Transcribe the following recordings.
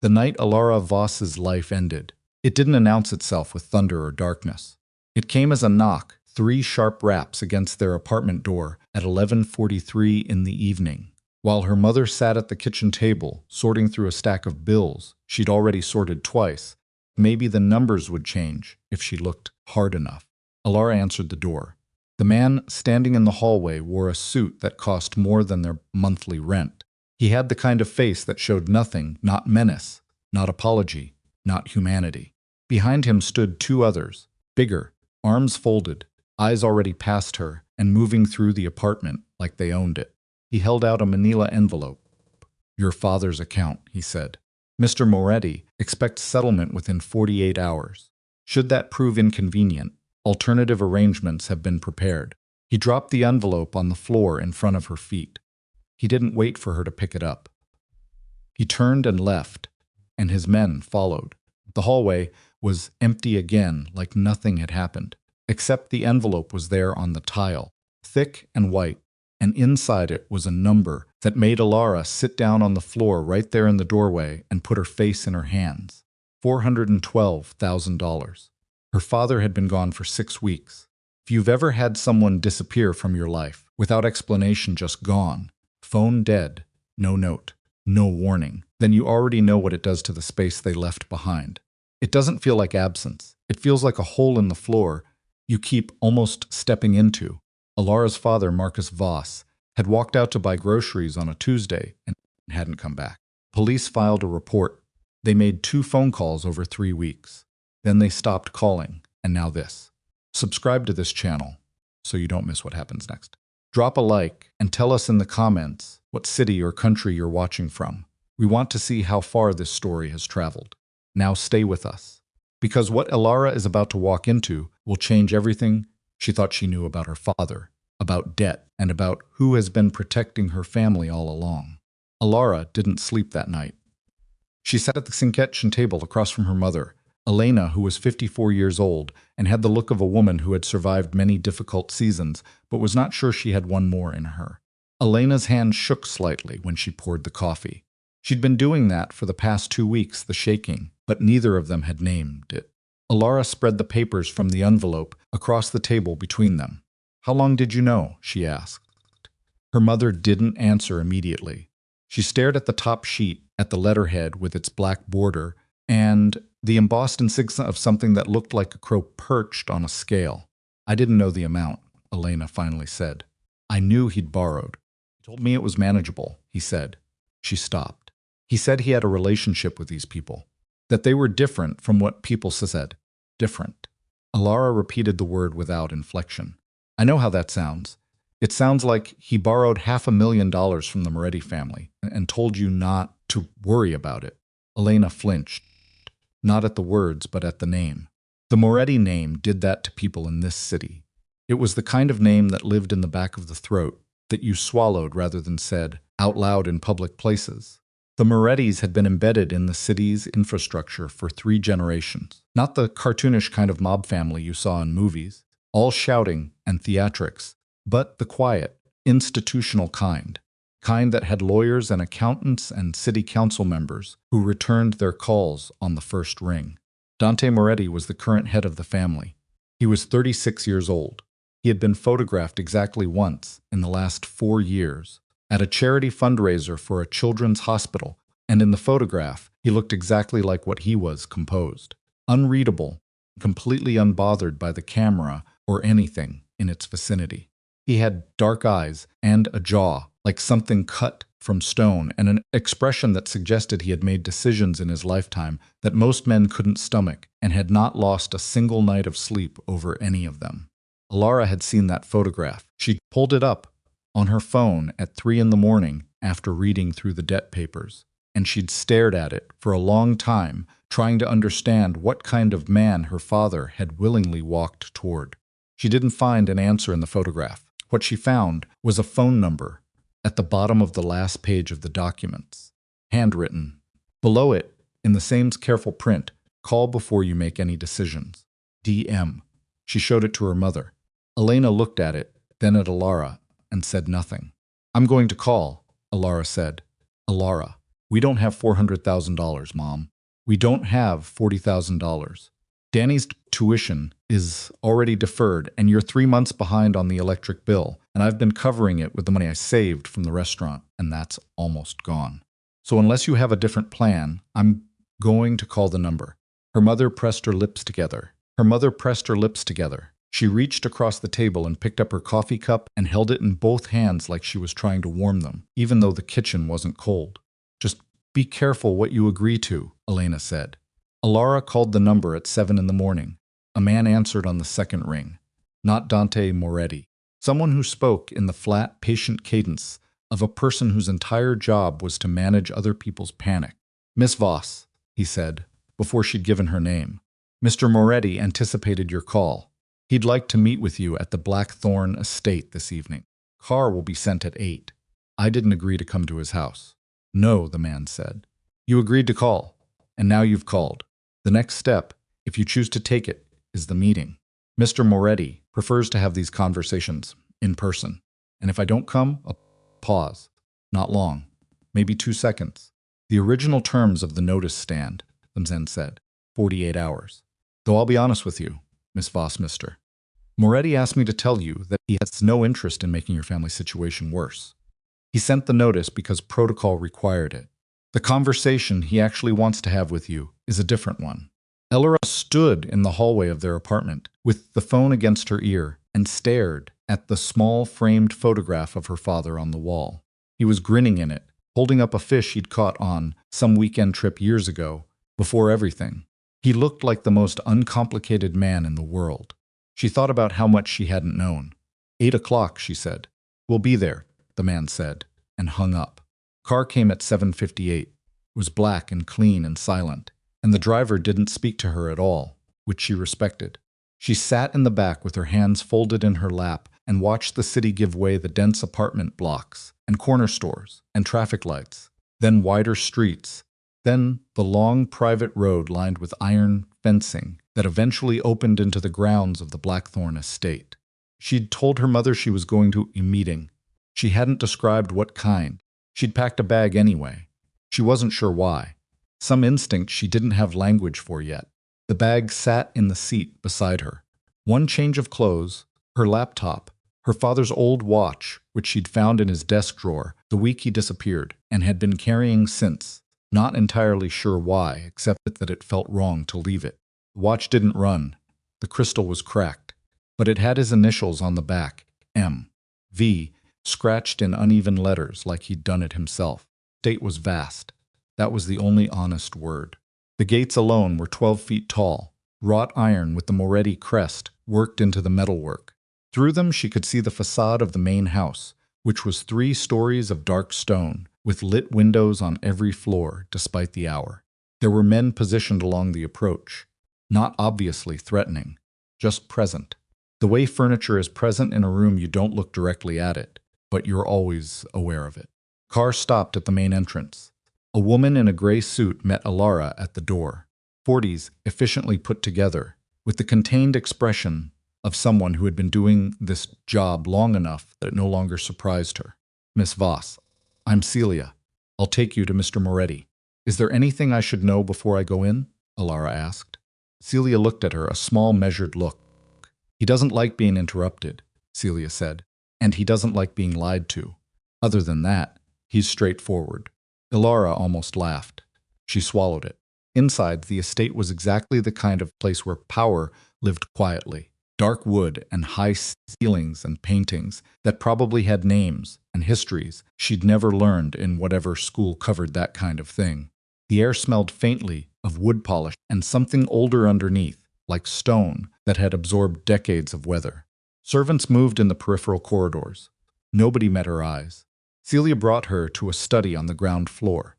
The night Alara Voss's life ended, it didn't announce itself with thunder or darkness. It came as a knock, 3 sharp raps against their apartment door at 11:43 in the evening. While her mother sat at the kitchen table, sorting through a stack of bills she'd already sorted twice, maybe the numbers would change if she looked hard enough. Alara answered the door. The man standing in the hallway wore a suit that cost more than their monthly rent. He had the kind of face that showed nothing, not menace, not apology, not humanity. Behind him stood 2 others, bigger, arms folded, eyes already past her, and moving through the apartment like they owned it. He held out a manila envelope. "Your father's account," he said. "Mr. Moretti expects settlement within 48 hours. Should that prove inconvenient, alternative arrangements have been prepared." He dropped the envelope on the floor in front of her feet. He didn't wait for her to pick it up. He turned and left, and his men followed. The hallway was empty again, like nothing had happened, except the envelope was there on the tile, thick and white, and inside it was a number that made Alara sit down on the floor right there in the doorway and put her face in her hands. $412,000. Her father had been gone for 6 weeks. If you've ever had someone disappear from your life, without explanation, just gone, phone dead, no note, no warning, then you already know what it does to the space they left behind. It doesn't feel like absence. It feels like a hole in the floor you keep almost stepping into. Alara's father, Marcus Voss, had walked out to buy groceries on a Tuesday and hadn't come back. Police filed a report. They made 2 phone calls over 3 weeks. Then they stopped calling, and now this. Subscribe to this channel so you don't miss what happens next. Drop a like and tell us in the comments what city or country you're watching from. We want to see how far this story has traveled. Now stay with us, because what Alara is about to walk into will change everything she thought she knew about her father, about debt, and about who has been protecting her family all along. Alara didn't sleep that night. She sat at the kitchen table across from her mother, Elena, who was 54 years old and had the look of a woman who had survived many difficult seasons, but was not sure she had one more in her. Elena's hand shook slightly when she poured the coffee. She'd been doing that for the past 2 weeks, the shaking, but neither of them had named it. Alara spread the papers from the envelope across the table between them. "How long did you know?" she asked. Her mother didn't answer immediately. She stared at the top sheet, at the letterhead with its black border, and the embossed insignia of something that looked like a crow perched on a scale. "I didn't know the amount," Elena finally said. "I knew he'd borrowed. He told me it was manageable," he said. She stopped. He said he had a relationship with these people, that they were different from what people said. Different. Alara repeated the word without inflection. "I know how that sounds. It sounds like he borrowed $500,000 from the Moretti family and told you not to worry about it." Elena flinched, not at the words, but at the name. The Moretti name did that to people in this city. It was the kind of name that lived in the back of the throat, that you swallowed rather than said out loud in public places. The Morettis had been embedded in the city's infrastructure for 3 generations. Not the cartoonish kind of mob family you saw in movies, all shouting and theatrics, but the quiet, institutional kind that had lawyers and accountants and city council members who returned their calls on the first ring. Dante Moretti was the current head of the family. He was 36 years old. He had been photographed exactly once in the last 4 years at a charity fundraiser for a children's hospital, and in the photograph, he looked exactly like what he was composed. Unreadable, completely unbothered by the camera or anything in its vicinity. He had dark eyes and a jaw like something cut from stone, and an expression that suggested he had made decisions in his lifetime that most men couldn't stomach and had not lost a single night of sleep over any of them. Alara had seen that photograph. She pulled it up on her phone at 3 in the morning after reading through the debt papers, and she'd stared at it for a long time, trying to understand what kind of man her father had willingly walked toward. She didn't find an answer in the photograph. What she found was a phone number at the bottom of the last page of the documents, handwritten. Below it, in the same careful print, "Call before you make any decisions. DM." She showed it to her mother. Elena looked at it, then at Alara, and said nothing. "I'm going to call," Alara said. Alara. We don't have $400,000, Mom. We don't have $40,000. Danny's tuition is already deferred, and you're 3 months behind on the electric bill, and I've been covering it with the money I saved from the restaurant, and that's almost gone. So unless you have a different plan, I'm going to call the number. Her mother pressed her lips together. She reached across the table and picked up her coffee cup and held it in both hands like she was trying to warm them, even though the kitchen wasn't cold. Just be careful what you agree to, Elena said. Alara called the number at 7 in the morning. A man answered on the second ring. Not Dante Moretti. Someone who spoke in the flat, patient cadence of a person whose entire job was to manage other people's panic. Miss Voss, he said, before she'd given her name. Mr. Moretti anticipated your call. He'd like to meet with you at the Blackthorn estate this evening. Car will be sent at 8. I didn't agree to come to his house. No, the man said. You agreed to call, and now you've called. The next step, if you choose to take it, is the meeting. Mr. Moretti prefers to have these conversations in person. And if I don't come, a pause. Not long. Maybe 2 seconds. The original terms of the notice stand, the man said. 48 hours. Though I'll be honest with you, Miss Voss, Mr. Moretti asked me to tell you that he has no interest in making your family situation worse. He sent the notice because protocol required it. The conversation he actually wants to have with you is a different one. Elora stood in the hallway of their apartment with the phone against her ear and stared at the small framed photograph of her father on the wall. He was grinning in it, holding up a fish he'd caught on some weekend trip years ago, before everything. He looked like the most uncomplicated man in the world. She thought about how much she hadn't known. 8 o'clock, she said. We'll be there, the man said, and hung up. Car came at 7:58. It was black and clean and silent, and the driver didn't speak to her at all, which she respected. She sat in the back with her hands folded in her lap and watched the city give way the dense apartment blocks and corner stores and traffic lights, then wider streets, then the long private road lined with iron fencing that eventually opened into the grounds of the Blackthorn estate. She'd told her mother she was going to a meeting. She hadn't described what kind. She'd packed a bag anyway. She wasn't sure why. Some instinct she didn't have language for yet. The bag sat in the seat beside her. One change of clothes, her laptop, her father's old watch, which she'd found in his desk drawer the week he disappeared and had been carrying since, not entirely sure why, except that it felt wrong to leave it. The watch didn't run. The crystal was cracked, but it had his initials on the back, M. V, scratched in uneven letters like he'd done it himself. State was vast. That was the only honest word. The gates alone were 12 feet tall, wrought iron with the Moretti crest worked into the metalwork. Through them she could see the facade of the main house, which was 3 stories of dark stone, with lit windows on every floor despite the hour. There were men positioned along the approach, not obviously threatening, just present. The way furniture is present in a room, you don't look directly at it, but you're always aware of it. Car stopped at the main entrance. A woman in a gray suit met Alara at the door, 40s efficiently put together, with the contained expression of someone who had been doing this job long enough that it no longer surprised her. Miss Voss, I'm Celia. I'll take you to Mr. Moretti. Is there anything I should know before I go in? Alara asked. Celia looked at her, a small measured look. He doesn't like being interrupted, Celia said, and he doesn't like being lied to. Other than that, he's straightforward. Alara almost laughed. She swallowed it. Inside, the estate was exactly the kind of place where power lived quietly. Dark wood and high ceilings and paintings that probably had names and histories she'd never learned in whatever school covered that kind of thing. The air smelled faintly of wood polish and something older underneath, like stone that had absorbed decades of weather. Servants moved in the peripheral corridors. Nobody met her eyes. Celia brought her to a study on the ground floor.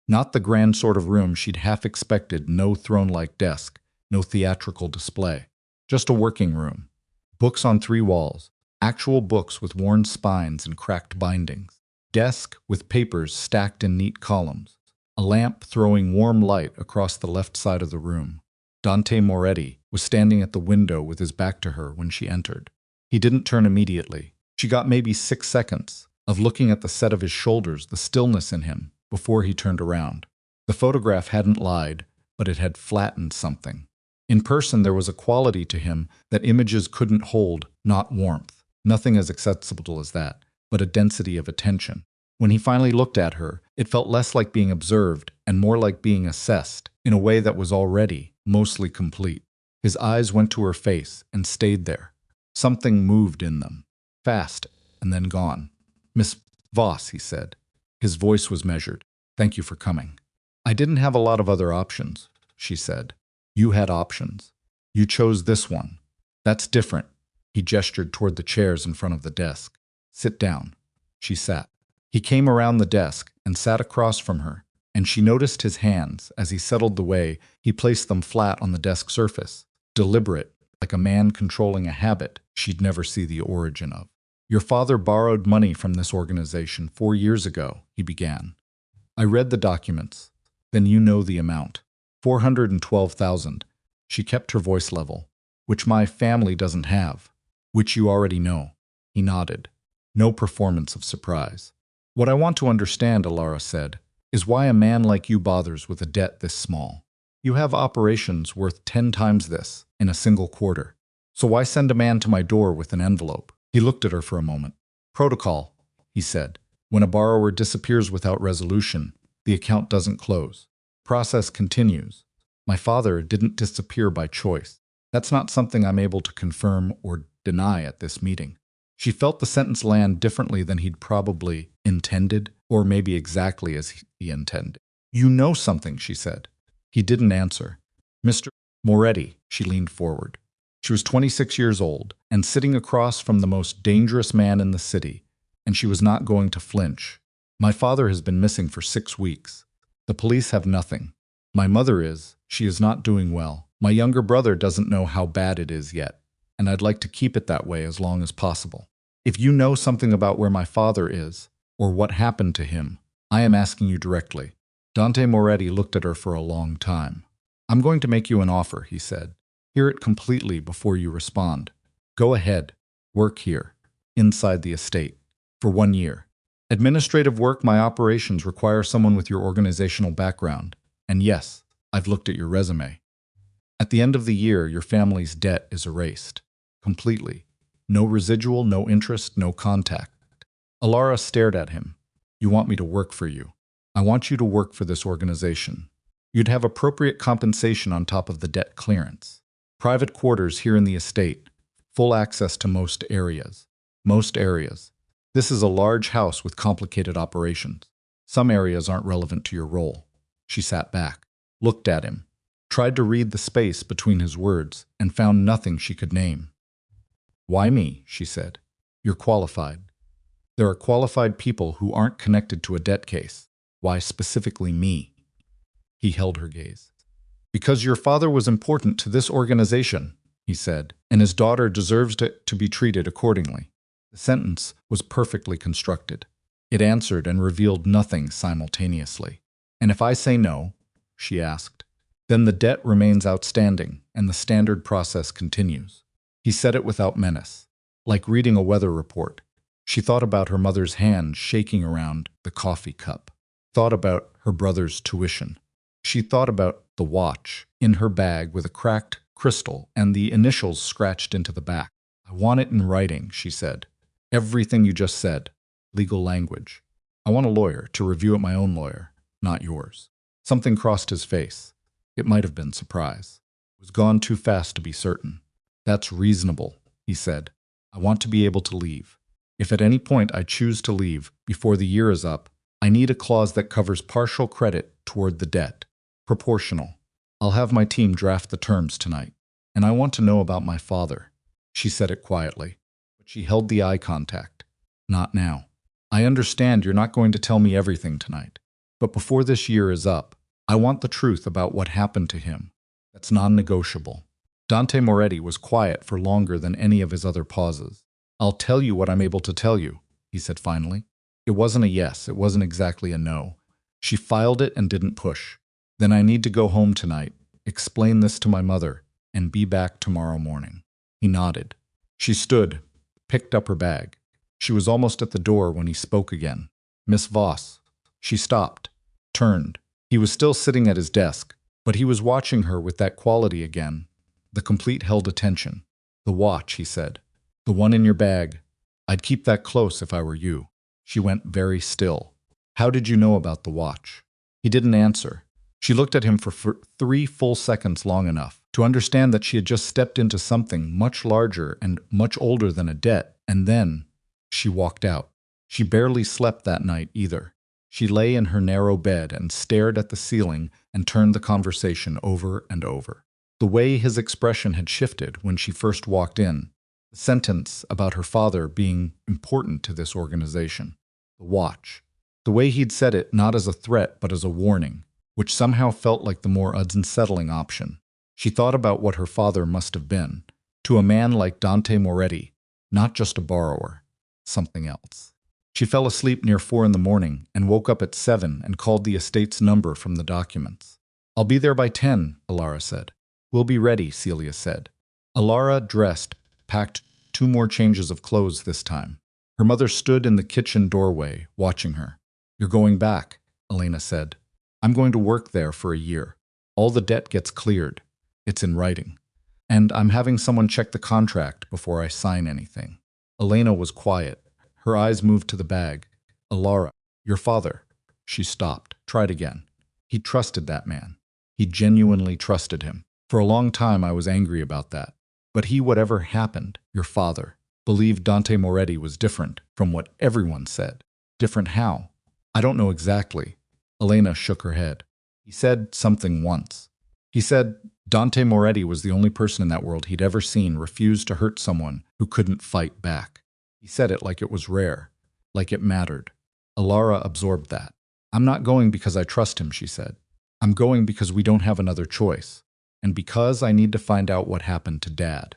Not the grand sort of room she'd half expected, no throne-like desk, no theatrical display. Just a working room. Books on 3 walls, actual books with worn spines and cracked bindings. Desk with papers stacked in neat columns. A lamp throwing warm light across the left side of the room. Dante Moretti was standing at the window with his back to her when she entered. He didn't turn immediately. She got maybe 6 seconds of looking at the set of his shoulders, the stillness in him, before he turned around. The photograph hadn't lied, but it had flattened something. In person, there was a quality to him that images couldn't hold, not warmth. Nothing as accessible as that, but a density of attention. When he finally looked at her, it felt less like being observed and more like being assessed in a way that was already mostly complete. His eyes went to her face and stayed there. Something moved in them, fast and then gone. "Miss Voss," he said. His voice was measured. "Thank you for coming." "I didn't have a lot of other options," she said. "You had options. You chose this one. That's different." He gestured toward the chairs in front of the desk. "Sit down." She sat. He came around the desk and sat across from her, and she noticed his hands as he settled the way he placed them flat on the desk surface, deliberate, like a man controlling a habit she'd never see the origin of. "Your father borrowed money from this organization 4 years ago," he began. "I read the documents. Then you know the amount. 412,000. She kept her voice level. "Which my family doesn't have. Which you already know." He nodded. No performance of surprise. "What I want to understand," Alara said, "is why a man like you bothers with a debt this small. You have operations worth 10 times this in a single quarter. So why send a man to my door with an envelope?" He looked at her for a moment. "Protocol," he said. "When a borrower disappears without resolution, the account doesn't close. Process continues. My father didn't disappear by choice. That's not something I'm able to confirm or deny at this meeting." She felt the sentence land differently than he'd probably intended, or maybe exactly as he intended. "You know something," she said. He didn't answer. "Mr. Moretti," she leaned forward. She was 26 years old and sitting across from the most dangerous man in the city, and she was not going to flinch. "My father has been missing for 6 weeks. The police have nothing. My mother is. She is not doing well. My younger brother doesn't know how bad it is yet, and I'd like to keep it that way as long as possible. If you know something about where my father is, or what happened to him, I am asking you directly." Dante Moretti looked at her for a long time. "I'm going to make you an offer," he said. "Hear it completely before you respond. Go ahead. Work here, inside the estate, for 1 year. Administrative work, my operations require someone with your organizational background. And yes, I've looked at your resume. At the end of the year, your family's debt is erased. Completely. No residual, no interest, no contact." Alara stared at him. "You want me to work for you. I want you to work for this organization. You'd have appropriate compensation on top of the debt clearance. Private quarters here in the estate. Full access to most areas. Most areas. This is a large house with complicated operations. Some areas aren't relevant to your role." She sat back, looked at him, tried to read the space between his words, and found nothing she could name. "Why me?" she said. "You're qualified. There are qualified people who aren't connected to a debt case. Why specifically me?" He held her gaze. "Because your father was important to this organization," he said, "and his daughter deserves to be treated accordingly." The sentence was perfectly constructed. It answered and revealed nothing simultaneously. "And if I say no," she asked, "then the debt remains outstanding and the standard process continues." He said it without menace, like reading a weather report. She thought about her mother's hand shaking around the coffee cup, thought about her brother's tuition. She thought about the watch in her bag with a cracked crystal and the initials scratched into the back. "I want it in writing," she said. "Everything you just said. Legal language. I want a lawyer to review it, my own lawyer, not yours." Something crossed his face. It might have been surprise. It was gone too fast to be certain. "That's reasonable," he said. "I want to be able to leave. If at any point I choose to leave before the year is up, I need a clause that covers partial credit toward the debt. Proportional. I'll have my team draft the terms tonight. And I want to know about my father." She said it quietly, but she held the eye contact. "Not now. I understand you're not going to tell me everything tonight. But before this year is up, I want the truth about what happened to him. That's non-negotiable." Dante Moretti was quiet for longer than any of his other pauses. "I'll tell you what I'm able to tell you," he said finally. It wasn't a yes, it wasn't exactly a no. She filed it and didn't push. "Then I need to go home tonight, explain this to my mother, and be back tomorrow morning." He nodded. She stood, picked up her bag. She was almost at the door when he spoke again. "Miss Voss." She stopped, turned. He was still sitting at his desk, but he was watching her with that quality again, the complete held attention. "The watch," he said. "The one in your bag. I'd keep that close if I were you." She went very still. "How did you know about the watch?" He didn't answer. She looked at him for 3 full seconds, long enough to understand that she had just stepped into something much larger and much older than a debt, and then she walked out. She barely slept that night either. She lay in her narrow bed and stared at the ceiling and turned the conversation over and over. The way his expression had shifted when she first walked in, the sentence about her father being important to this organization, the watch, the way he'd said it not as a threat but as a warning, which somehow felt like the more unsettling option. She thought about what her father must have been, to a man like Dante Moretti, not just a borrower, something else. She fell asleep near 4 in the morning and woke up at 7 and called the estate's number from the documents. "I'll be there by 10, Alara said. "We'll be ready," Celia said. Alara dressed, packed 2 more changes of clothes this time. Her mother stood in the kitchen doorway, watching her. "You're going back," Elena said. "I'm going to work there for a year. All the debt gets cleared. It's in writing. And I'm having someone check the contract before I sign anything." Elena was quiet. Her eyes moved to the bag. "Alara, your father." She stopped, tried again. He trusted that man. He genuinely trusted him. For a long time I was angry about that. But he, whatever happened, your father, believed Dante Moretti was different from what everyone said. Different how? I don't know exactly. Elena shook her head. He said something once. He said Dante Moretti was the only person in that world he'd ever seen refuse to hurt someone who couldn't fight back. He said it like it was rare, like it mattered. Alara absorbed that. "I'm not going because I trust him," she said. "I'm going because we don't have another choice, and because I need to find out what happened to Dad."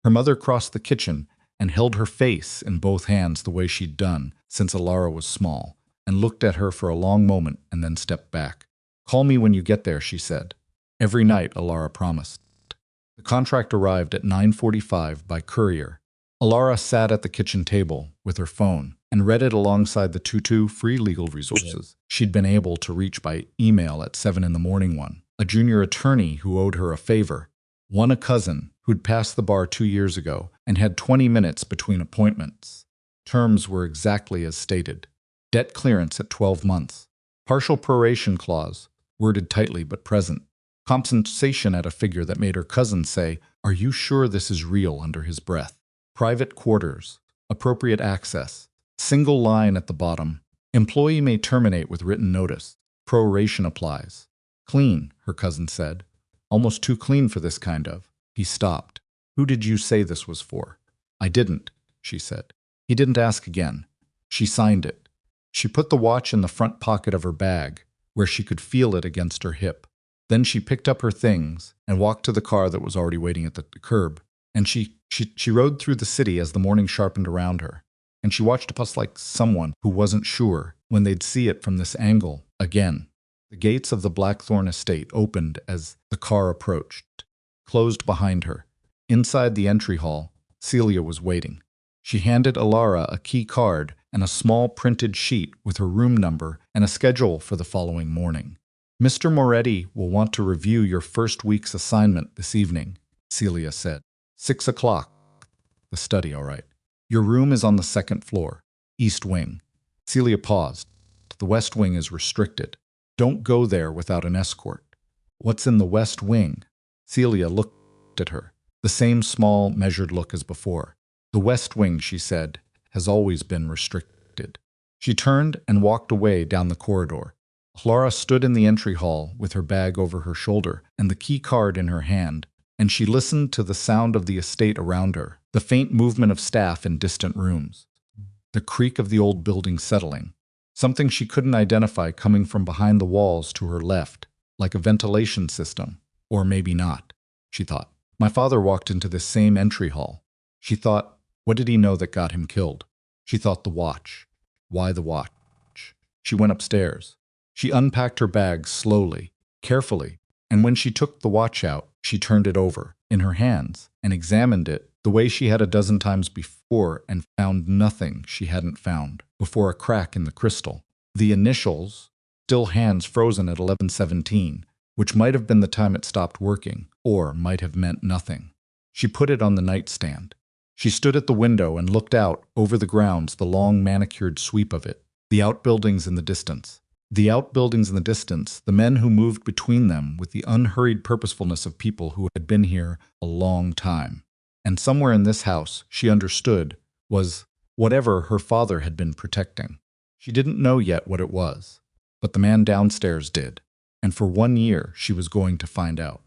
Her mother crossed the kitchen and held her face in both hands the way she'd done since Alara was small, and looked at her for a long moment and then stepped back. "Call me when you get there," she said. "Every night," Alara promised. The contract arrived at 9:45 by courier. Alara sat at the kitchen table with her phone and read it alongside the 2 free legal resources she'd been able to reach by email at 7 in the morning. One, a junior attorney who owed her a favor. One, a cousin who'd passed the bar 2 years ago and had 20 minutes between appointments. Terms were exactly as stated. Debt clearance at 12 months. Partial proration clause, worded tightly but present. Compensation at a figure that made her cousin say, "Are you sure this is real?" under his breath. Private quarters. Appropriate access. Single line at the bottom. Employee may terminate with written notice. Proration applies. "Clean," her cousin said. "Almost too clean for this kind of." He stopped. "Who did you say this was for?" "I didn't," she said. He didn't ask again. She signed it. She put the watch in the front pocket of her bag, where she could feel it against her hip. Then she picked up her things and walked to the car that was already waiting at the curb. And she rode through the city as the morning sharpened around her. And she watched a bus like someone who wasn't sure when they'd see it from this angle again. The gates of the Blackthorn estate opened as the car approached, closed behind her. Inside the entry hall, Celia was waiting. She handed Alara a key card and a small printed sheet with her room number and a schedule for the following morning. "Mr. Moretti will want to review your first week's assignment this evening," Celia said. 6 o'clock. The study, all right. "Your room is on the 2nd floor, East Wing." Celia paused. "The West Wing is restricted. Don't go there without an escort." "What's in the West Wing?" Celia looked at her, the same small, measured look as before. "The West Wing," she said, "has always been restricted." She turned and walked away down the corridor. Clara stood in the entry hall with her bag over her shoulder and the key card in her hand, and she listened to the sound of the estate around her, the faint movement of staff in distant rooms, the creak of the old building settling, something she couldn't identify coming from behind the walls to her left, like a ventilation system, or maybe not, she thought. My father walked into this same entry hall. She thought, what did he know that got him killed? She thought the watch. Why the watch? She went upstairs. She unpacked her bag slowly, carefully, and when she took the watch out, she turned it over in her hands and examined it the way she had a dozen times before and found nothing she hadn't found before. A crack in the crystal. The initials still hands frozen at 11:17, which might have been the time it stopped working, or might have meant nothing. She put it on the nightstand. She stood at the window and looked out over the grounds, the long manicured sweep of it, the outbuildings in the distance. The outbuildings in the distance, the men who moved between them with the unhurried purposefulness of people who had been here a long time. And somewhere in this house, she understood, was whatever her father had been protecting. She didn't know yet what it was, but the man downstairs did, and for 1 year she was going to find out.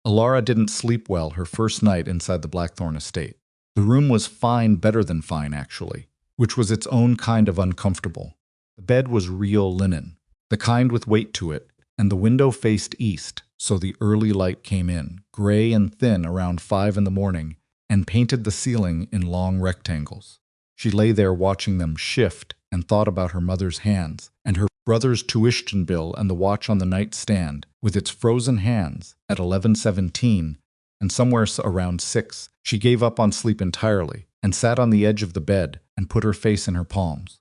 Alara didn't sleep well her first night inside the Blackthorn estate. The room was fine, better than fine actually, which was its own kind of uncomfortable. The bed was real linen, the kind with weight to it, and the window faced east, so the early light came in, gray and thin around 5 in the morning, and painted the ceiling in long rectangles. She lay there watching them shift and thought about her mother's hands, and her brother's tuition bill and the watch on the nightstand, with its frozen hands, at 11:17, and somewhere around 6, she gave up on sleep entirely, and sat on the edge of the bed and put her face in her palms.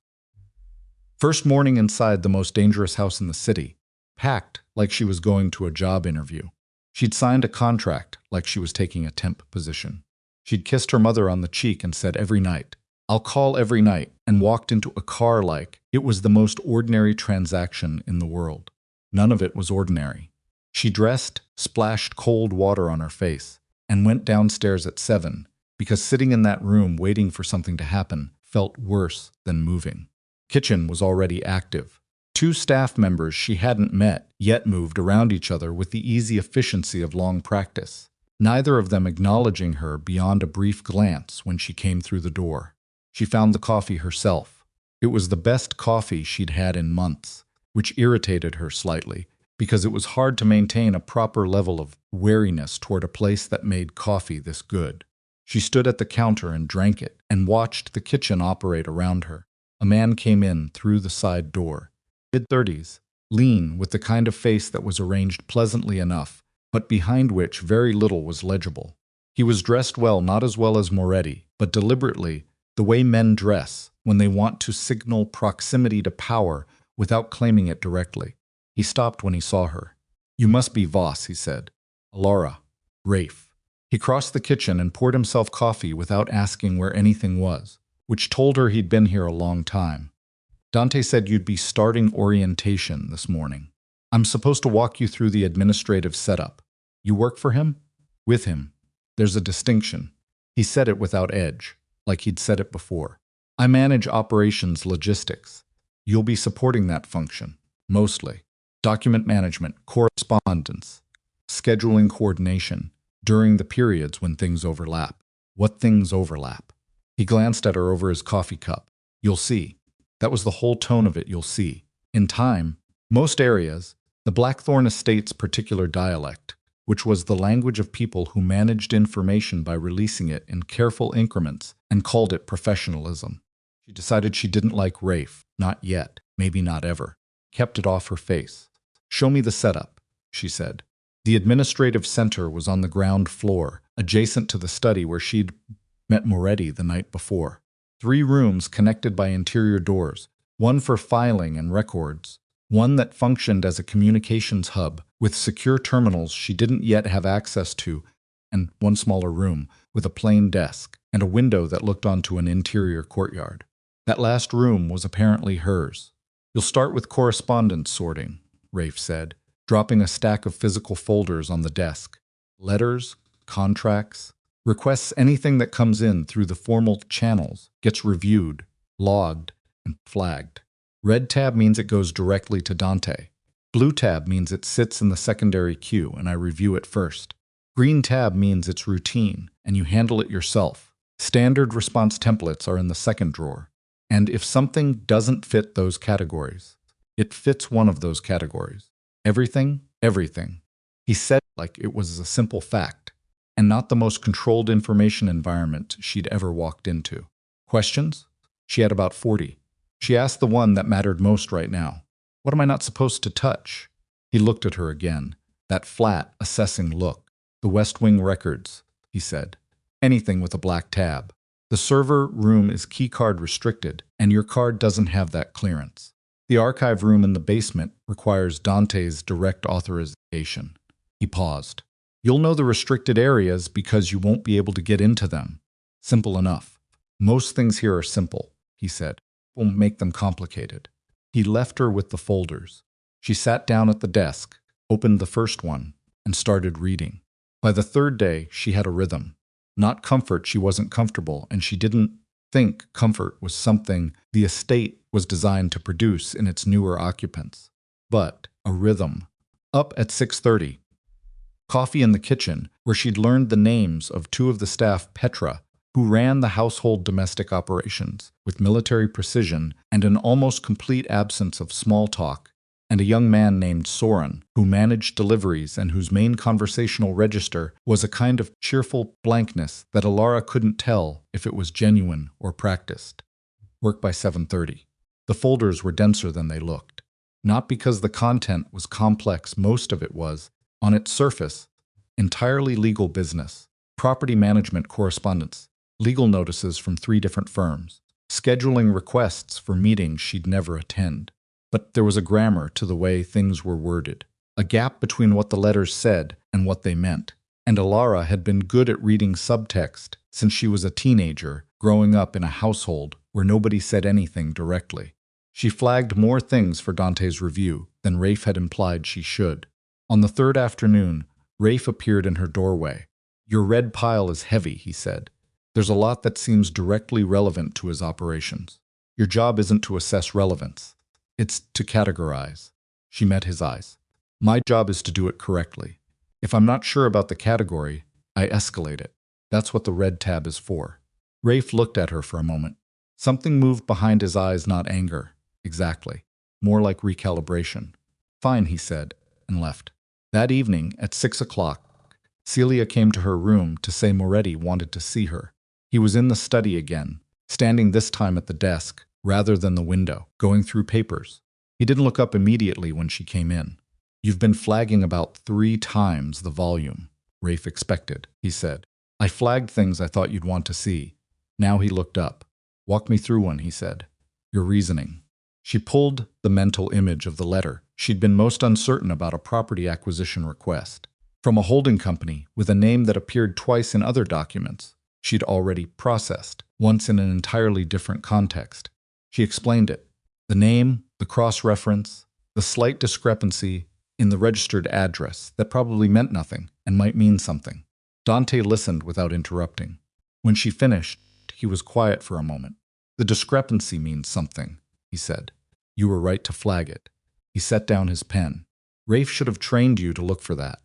First morning inside the most dangerous house in the city, packed like she was going to a job interview. She'd signed a contract like she was taking a temp position. She'd kissed her mother on the cheek and said every night, "I'll call every night," and walked into a car like it was the most ordinary transaction in the world. None of it was ordinary. She dressed, splashed cold water on her face, and went downstairs at 7, because sitting in that room waiting for something to happen felt worse than moving. Kitchen was already active. 2 staff members she hadn't met yet moved around each other with the easy efficiency of long practice, neither of them acknowledging her beyond a brief glance when she came through the door. She found the coffee herself. It was the best coffee she'd had in months, which irritated her slightly, because it was hard to maintain a proper level of wariness toward a place that made coffee this good. She stood at the counter and drank it, and watched the kitchen operate around her. A man came in through the side door, mid-30s, lean, with the kind of face that was arranged pleasantly enough, but behind which very little was legible. He was dressed well, not as well as Moretti, but deliberately, the way men dress when they want to signal proximity to power without claiming it directly. He stopped when he saw her. "You must be Voss," he said. "Alara. Rafe." He crossed the kitchen and poured himself coffee without asking where anything was, which told her he'd been here a long time. "Dante said you'd be starting orientation this morning. I'm supposed to walk you through the administrative setup. You work for him? With him. There's a distinction." He said it without edge, like he'd said it before. "I manage operations logistics. You'll be supporting that function, mostly. Document management, correspondence, scheduling coordination, during the periods when things overlap." "What things overlap?" He glanced at her over his coffee cup. "You'll see." That was the whole tone of it, "you'll see." In time, most areas, the Blackthorn Estate's particular dialect, which was the language of people who managed information by releasing it in careful increments and called it professionalism. She decided she didn't like Rafe, not yet, maybe not ever. Kept it off her face. "Show me the setup," she said. The administrative center was on the ground floor, adjacent to the study where she'd met Moretti the night before. 3 rooms connected by interior doors, one for filing and records, one that functioned as a communications hub with secure terminals she didn't yet have access to, and one smaller room with a plain desk and a window that looked onto an interior courtyard. That last room was apparently hers. "You'll start with correspondence sorting," Rafe said, dropping a stack of physical folders on the desk. "Letters, contracts, requests, anything that comes in through the formal channels gets reviewed, logged, and flagged. Red tab means it goes directly to Dante. Blue tab means it sits in the secondary queue and I review it first. Green tab means it's routine and you handle it yourself. Standard response templates are in the second drawer. And if something doesn't fit those categories, it fits one of those categories. Everything, everything." He said it like it was a simple fact, and not the most controlled information environment she'd ever walked into. Questions? She had about 40. She asked the one that mattered most right now. "What am I not supposed to touch?" He looked at her again, that flat, assessing look. "The West Wing records," he said. "Anything with a black tab. The server room is keycard restricted, and your card doesn't have that clearance. The archive room in the basement requires Dante's direct authorization. He paused. You'll know the restricted areas because you won't be able to get into them. Simple enough. Most things here are simple, he said. Won't make them complicated. He left her with the folders. She sat down at the desk, opened the first one, and started reading. By the third day, she had a rhythm. Not comfort, she wasn't comfortable, and she didn't think comfort was something the estate was designed to produce in its newer occupants. But a rhythm. Up at 6:30. Coffee in the kitchen, where she'd learned the names of two of the staff, Petra, who ran the household domestic operations with military precision and an almost complete absence of small talk, and a young man named Soren, who managed deliveries and whose main conversational register was a kind of cheerful blankness that Alara couldn't tell if it was genuine or practiced. Work by 7:30. The folders were denser than they looked. Not because the content was complex, most of it was, on its surface, entirely legal business, property management correspondence, legal notices from 3 different firms, scheduling requests for meetings she'd never attend. But there was a grammar to the way things were worded, a gap between what the letters said and what they meant. And Alara had been good at reading subtext since she was a teenager, growing up in a household where nobody said anything directly. She flagged more things for Dante's review than Rafe had implied she should. On the third afternoon, Rafe appeared in her doorway. Your red pile is heavy, he said. There's a lot that seems directly relevant to his operations. Your job isn't to assess relevance. It's to categorize. She met his eyes. My job is to do it correctly. If I'm not sure about the category, I escalate it. That's what the red tab is for. Rafe looked at her for a moment. Something moved behind his eyes, not anger. Exactly. More like recalibration. Fine, he said, and left. That evening, at 6 o'clock, Celia came to her room to say Moretti wanted to see her. He was in the study again, standing this time at the desk, rather than the window, going through papers. He didn't look up immediately when she came in. You've been flagging about 3 times the volume, Rafe expected, he said. I flagged things I thought you'd want to see. Now he looked up. Walk me through one, he said. Your reasoning. She pulled the mental image of the letter she'd been most uncertain about, a property acquisition request. From a holding company with a name that appeared twice in other documents she'd already processed, once in an entirely different context. She explained it. The name, the cross-reference, the slight discrepancy in the registered address that probably meant nothing and might mean something. Dante listened without interrupting. When she finished, he was quiet for a moment. The discrepancy means something, he said. You were right to flag it. He set down his pen. Rafe should have trained you to look for that.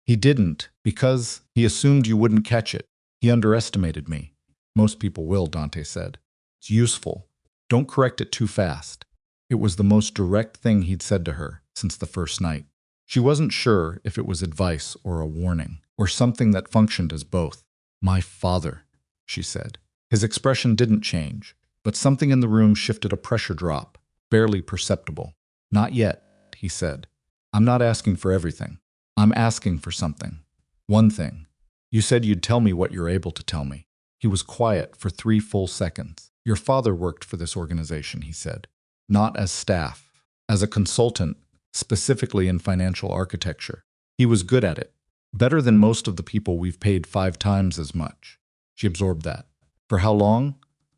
He didn't, because he assumed you wouldn't catch it. He underestimated me. Most people will, Dante said. It's useful. Don't correct it too fast. It was the most direct thing he'd said to her since the first night. She wasn't sure if it was advice or a warning, or something that functioned as both. My father, she said. His expression didn't change, but something in the room shifted, a pressure drop, barely perceptible. Not yet, he said. I'm not asking for everything. I'm asking for something. One thing. You said you'd tell me what you're able to tell me. He was quiet for 3 full seconds. Your father worked for this organization, he said. Not as staff, as a consultant, specifically in financial architecture. He was good at it. Better than most of the people we've paid 5 times as much. She absorbed that. For how long?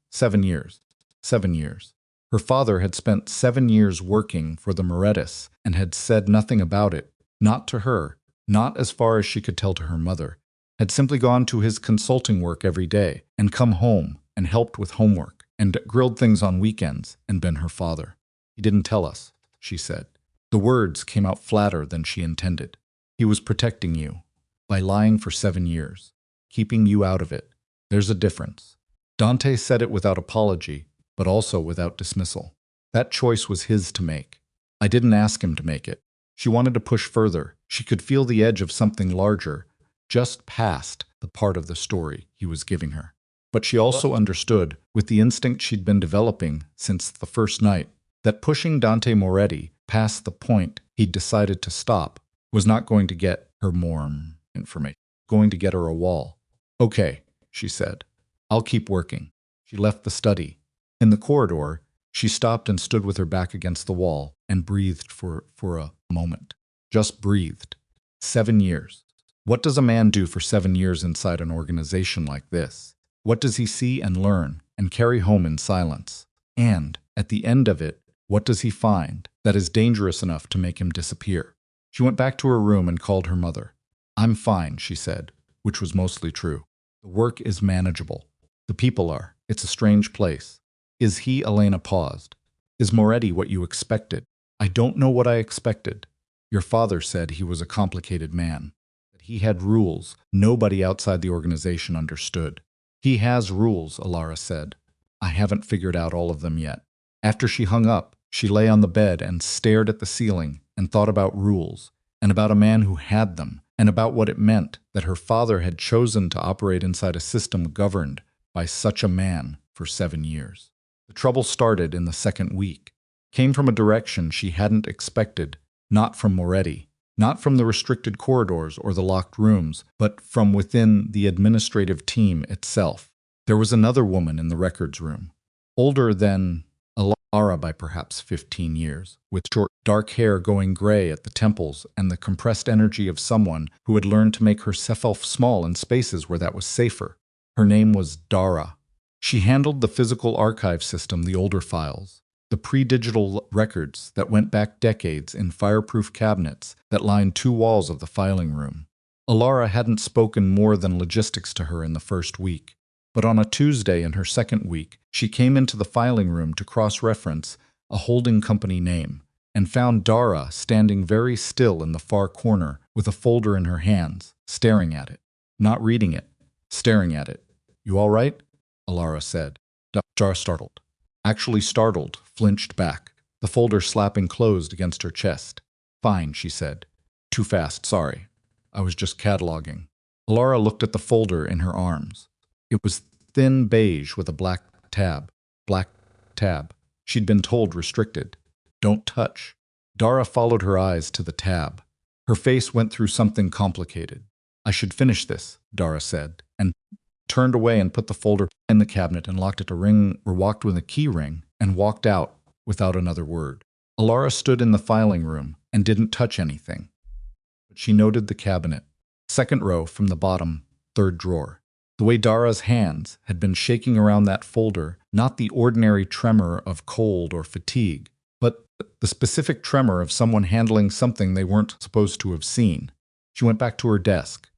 7 years. 7 years. Her father had spent 7 years working for the Morettis and had said nothing about it, not to her, not as far as she could tell to her mother, had simply gone to his consulting work every day and come home and helped with homework and grilled things on weekends and been her father. He didn't tell us, she said. The words came out flatter than she intended. He was protecting you by lying for 7 years, keeping you out of it. There's a difference. Dante said it without apology, but also without dismissal. That choice was his to make. I didn't ask him to make it. She wanted to push further. She could feel the edge of something larger, just past the part of the story he was giving her. But she also understood, with the instinct she'd been developing since the first night, that pushing Dante Moretti past the point he'd decided to stop was not going to get her more information, going to get her a wall. Okay, she said. I'll keep working. She left the study. In the corridor, She stopped and stood with her back against the wall and breathed for a moment. Just breathed. 7 years. What does a man do for 7 years inside an organization like this? What does he see and learn and carry home in silence? And, at the end of it, what does he find that is dangerous enough to make him disappear? She went back to her room and called her mother. "I'm fine," she said, which was mostly true. "The work is manageable. The people are. It's a strange place." "Is he?" Elena paused. "Is Moretti what you expected?" "I don't know what I expected. Your father said he was a complicated man, that he had rules nobody outside the organization understood." "He has rules," Alara said. "I haven't figured out all of them yet." After she hung up, she lay on the bed and stared at the ceiling and thought about rules, and about a man who had them, and about what it meant that her father had chosen to operate inside a system governed by such a man for 7 years. The trouble started in the second week. Came from a direction she hadn't expected, not from Moretti, not from the restricted corridors or the locked rooms, but from within the administrative team itself. There was another woman in the records room, older than Alara by perhaps 15 years, with short, dark hair going gray at the temples and the compressed energy of someone who had learned to make herself small in spaces where that was safer. Her name was Dara. She handled the physical archive system, the older files, the pre-digital records that went back decades in fireproof cabinets that lined 2 walls of the filing room. Alara hadn't spoken more than logistics to her in the first week, but on a Tuesday in her second week, she came into the filing room to cross-reference a holding company name and found Dara standing very still in the far corner with a folder in her hands, staring at it. Not reading it, staring at it. "You all right?" Alara said. Dara startled. Actually startled, flinched back, the folder slapping closed against her chest. "Fine," she said. "Too fast, sorry. I was just cataloging." Alara looked at the folder in her arms. It was thin beige with a black tab. Black tab. She'd been told restricted. "Don't touch." Dara followed her eyes to the tab. Her face went through something complicated. "I should finish this," Dara said, and turned away and put the folder in the cabinet and locked it walked with a key ring and walked out without another word. Alara stood in the filing room and didn't touch anything. But she noted the cabinet. Second row from the bottom, third drawer. The way Dara's hands had been shaking around that folder, not the ordinary tremor of cold or fatigue, but the specific tremor of someone handling something they weren't supposed to have seen. She went back to her desk.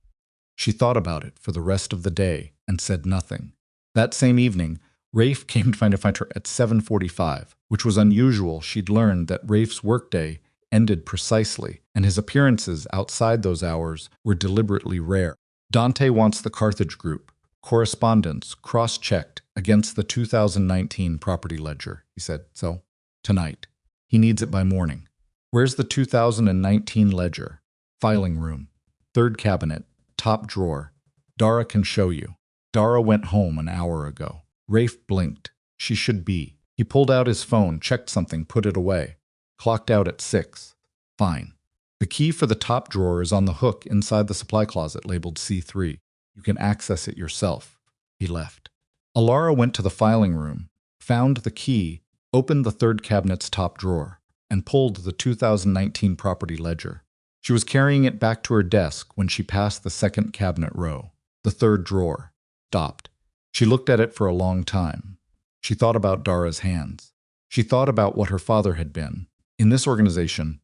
She thought about it for the rest of the day and said nothing. That same evening, Rafe came to find her at 7:45, which was unusual. She'd learned that Rafe's workday ended precisely, and his appearances outside those hours were deliberately rare. "Dante wants the Carthage Group correspondence cross-checked against the 2019 property ledger," he said. "So, tonight. He needs it by morning." "Where's the 2019 ledger?" "Filing room. Third cabinet. Top drawer. Dara can show you." Dara went home an hour ago. Rafe blinked. She should be. He pulled out his phone, checked something, put it away. Clocked out at 6. Fine. The key for the top drawer is on the hook inside the supply closet labeled C3. You can access it yourself. He left. Alara went to the filing room, found the key, opened the third cabinet's top drawer, and pulled the 2019 property ledger. She was carrying it back to her desk when she passed the second cabinet row. The third drawer. Stopped. She looked at it for a long time. She thought about Dara's hands. She thought about what her father had been in this organization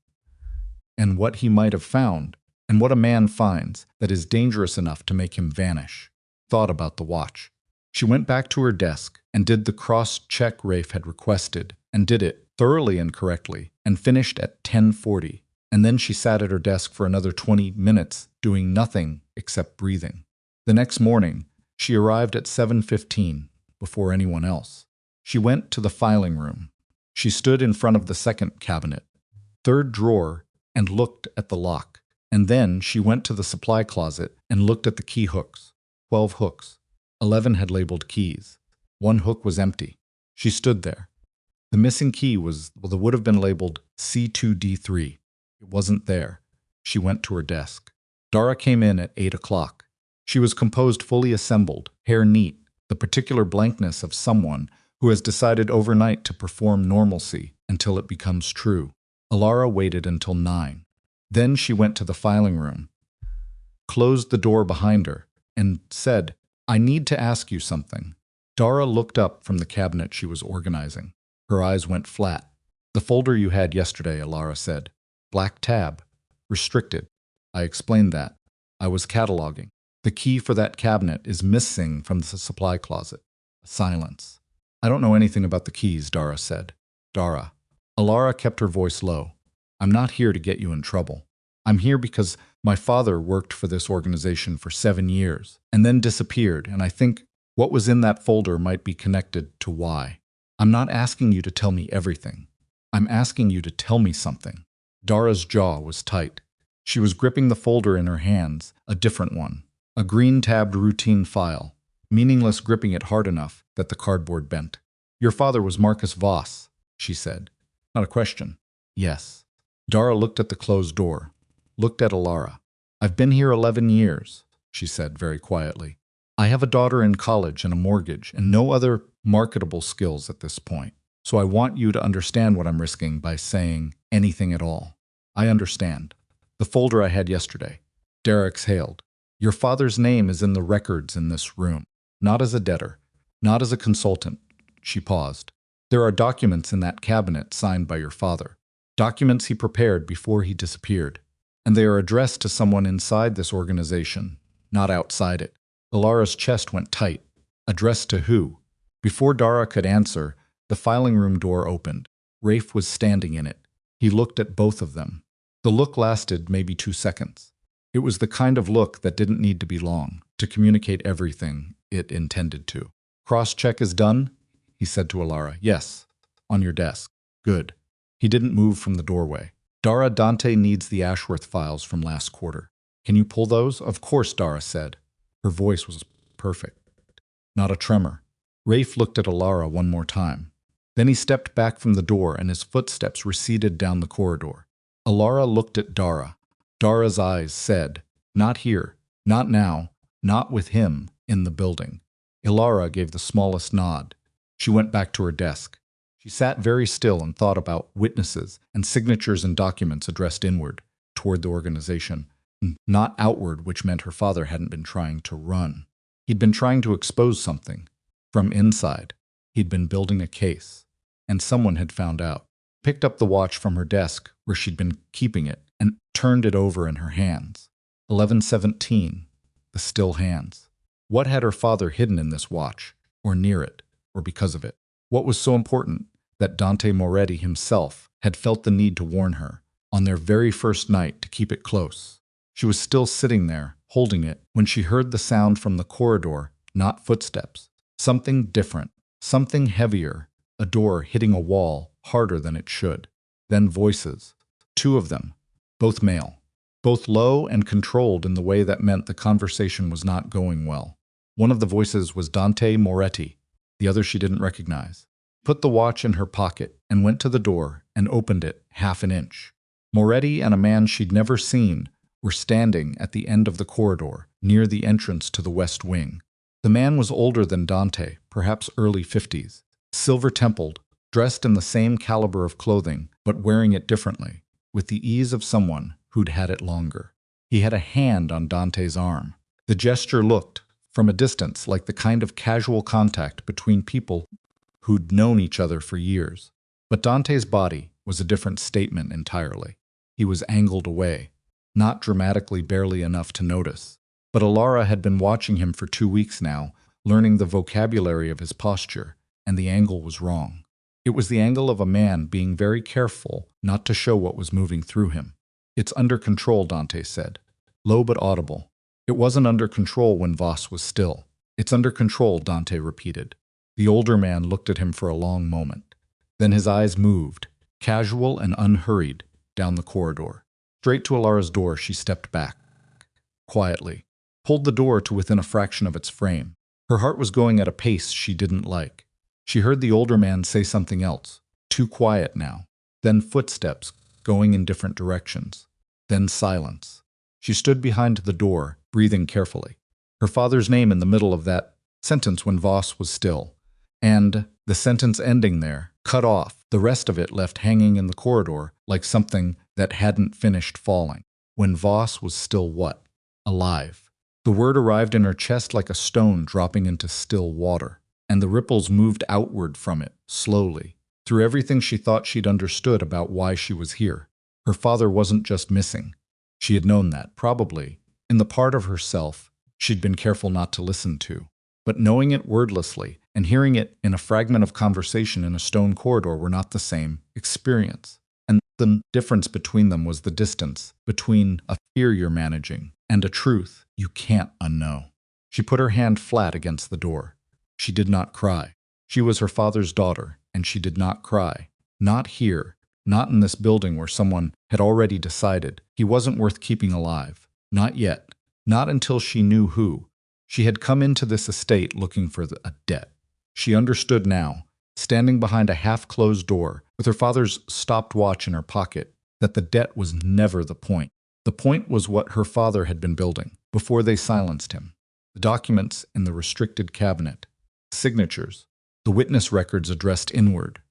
and what he might have found and what a man finds that is dangerous enough to make him vanish. Thought about the watch. She went back to her desk and did the cross-check Rafe had requested and did it thoroughly and correctly and finished at 10:40. And then she sat at her desk for another 20 minutes doing nothing except breathing. The next morning, she arrived at 7:15 before anyone else. She went to the filing room. She stood in front of the second cabinet, third drawer, and looked at the lock. And then she went to the supply closet and looked at the key hooks. 12 hooks. 11 had labeled keys. 1 hook was empty. She stood there. The missing key would have been labeled C2D3. It wasn't there. She went to her desk. Dara came in at 8 o'clock. She was composed, fully assembled, hair neat, the particular blankness of someone who has decided overnight to perform normalcy until it becomes true. Alara waited until 9. Then she went to the filing room, closed the door behind her, and said, "I need to ask you something." Dara looked up from the cabinet she was organizing. Her eyes went flat. "The folder you had yesterday," Alara said. "Black tab. Restricted." "I explained that. I was cataloging. The key for that cabinet is missing from the supply closet." Silence. "I don't know anything about the keys," Dara said. "Dara." Alara kept her voice low. "I'm not here to get you in trouble. I'm here because my father worked for this organization for 7 years and then disappeared, and I think what was in that folder might be connected to why. I'm not asking you to tell me everything. I'm asking you to tell me something." Dara's jaw was tight. She was gripping the folder in her hands, a different one, a green-tabbed routine file, meaningless gripping it hard enough that the cardboard bent. "Your father was Marcus Voss," she said. "Not a question." "Yes." Dara looked at the closed door, looked at Alara. "I've been here 11 years, she said very quietly. "I have a daughter in college and a mortgage and no other marketable skills at this point. So I want you to understand what I'm risking by saying anything at all." "I understand." "The folder I had yesterday." Dara exhaled. "Your father's name is in the records in this room. Not as a debtor, not as a consultant." She paused. "There are documents in that cabinet signed by your father. Documents he prepared before he disappeared. And they are addressed to someone inside this organization, not outside it." Alara's chest went tight. Addressed to who? Before Dara could answer, the filing room door opened. Rafe was standing in it. He looked at both of them. The look lasted maybe 2 seconds. It was the kind of look that didn't need to be long to communicate everything it intended to. "Cross-check is done?" he said to Alara. "Yes. On your desk." "Good." He didn't move from the doorway. "Dara, Dante needs the Ashworth files from last quarter. Can you pull those?" "Of course," Dara said. Her voice was perfect. Not a tremor. Rafe looked at Alara one more time. Then he stepped back from the door and his footsteps receded down the corridor. Alara looked at Dara. Dara's eyes said, "Not here, not now, not with him in the building." Alara gave the smallest nod. She went back to her desk. She sat very still and thought about witnesses and signatures and documents addressed inward, toward the organization, not outward, which meant her father hadn't been trying to run. He'd been trying to expose something. From inside, he'd been building a case. And someone had found out. Picked up the watch from her desk, where she'd been keeping it, and turned it over in her hands. 11:17, the still hands. What had her father hidden in this watch, or near it, or because of it? What was so important that Dante Moretti himself had felt the need to warn her, on their very first night, to keep it close? She was still sitting there, holding it, when she heard the sound from the corridor, not footsteps. Something different, something heavier, a door hitting a wall harder than it should. Then voices. 2 of them, both male. Both low and controlled in the way that meant the conversation was not going well. One of the voices was Dante Moretti, the other she didn't recognize. Put the watch in her pocket and went to the door and opened it half an inch. Moretti and a man she'd never seen were standing at the end of the corridor, near the entrance to the west wing. The man was older than Dante, perhaps early 50s, silver-templed, dressed in the same caliber of clothing, but wearing it differently, with the ease of someone who'd had it longer. He had a hand on Dante's arm. The gesture looked, from a distance, like the kind of casual contact between people who'd known each other for years. But Dante's body was a different statement entirely. He was angled away, not dramatically, barely enough to notice. But Alara had been watching him for 2 weeks now, learning the vocabulary of his posture, and the angle was wrong. It was the angle of a man being very careful not to show what was moving through him. "It's under control," Dante said, low but audible. "It wasn't under control when Voss was still." "It's under control," Dante repeated. The older man looked at him for a long moment. Then his eyes moved, casual and unhurried, down the corridor. Straight to Alara's door she stepped back, quietly, pulled the door to within a fraction of its frame. Her heart was going at a pace she didn't like. She heard the older man say something else, too quiet now. Then footsteps, going in different directions. Then silence. She stood behind the door, breathing carefully. Her father's name in the middle of that sentence when Voss was still. And the sentence ending there, cut off, the rest of it left hanging in the corridor like something that hadn't finished falling. When Voss was still what? Alive. The word arrived in her chest like a stone dropping into still water, and the ripples moved outward from it, slowly, through everything she thought she'd understood about why she was here. Her father wasn't just missing. She had known that, probably, in the part of herself she'd been careful not to listen to. But knowing it wordlessly and hearing it in a fragment of conversation in a stone corridor were not the same experience. And the difference between them was the distance between a fear you're managing and a truth you can't unknow. She put her hand flat against the door. She did not cry. She was her father's daughter, and she did not cry. Not here, not in this building where someone had already decided he wasn't worth keeping alive. Not yet. Not until she knew who. She had come into this estate looking for a debt. She understood now, standing behind a half-closed door, with her father's stopped watch in her pocket, that the debt was never the point. The point was what her father had been building, before they silenced him. The documents in the restricted cabinet, signatures, the witness records addressed inward.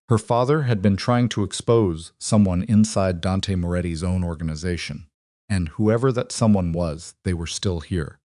Her father had been trying to expose someone inside Dante Moretti's own organization, and whoever that someone was, they were still here.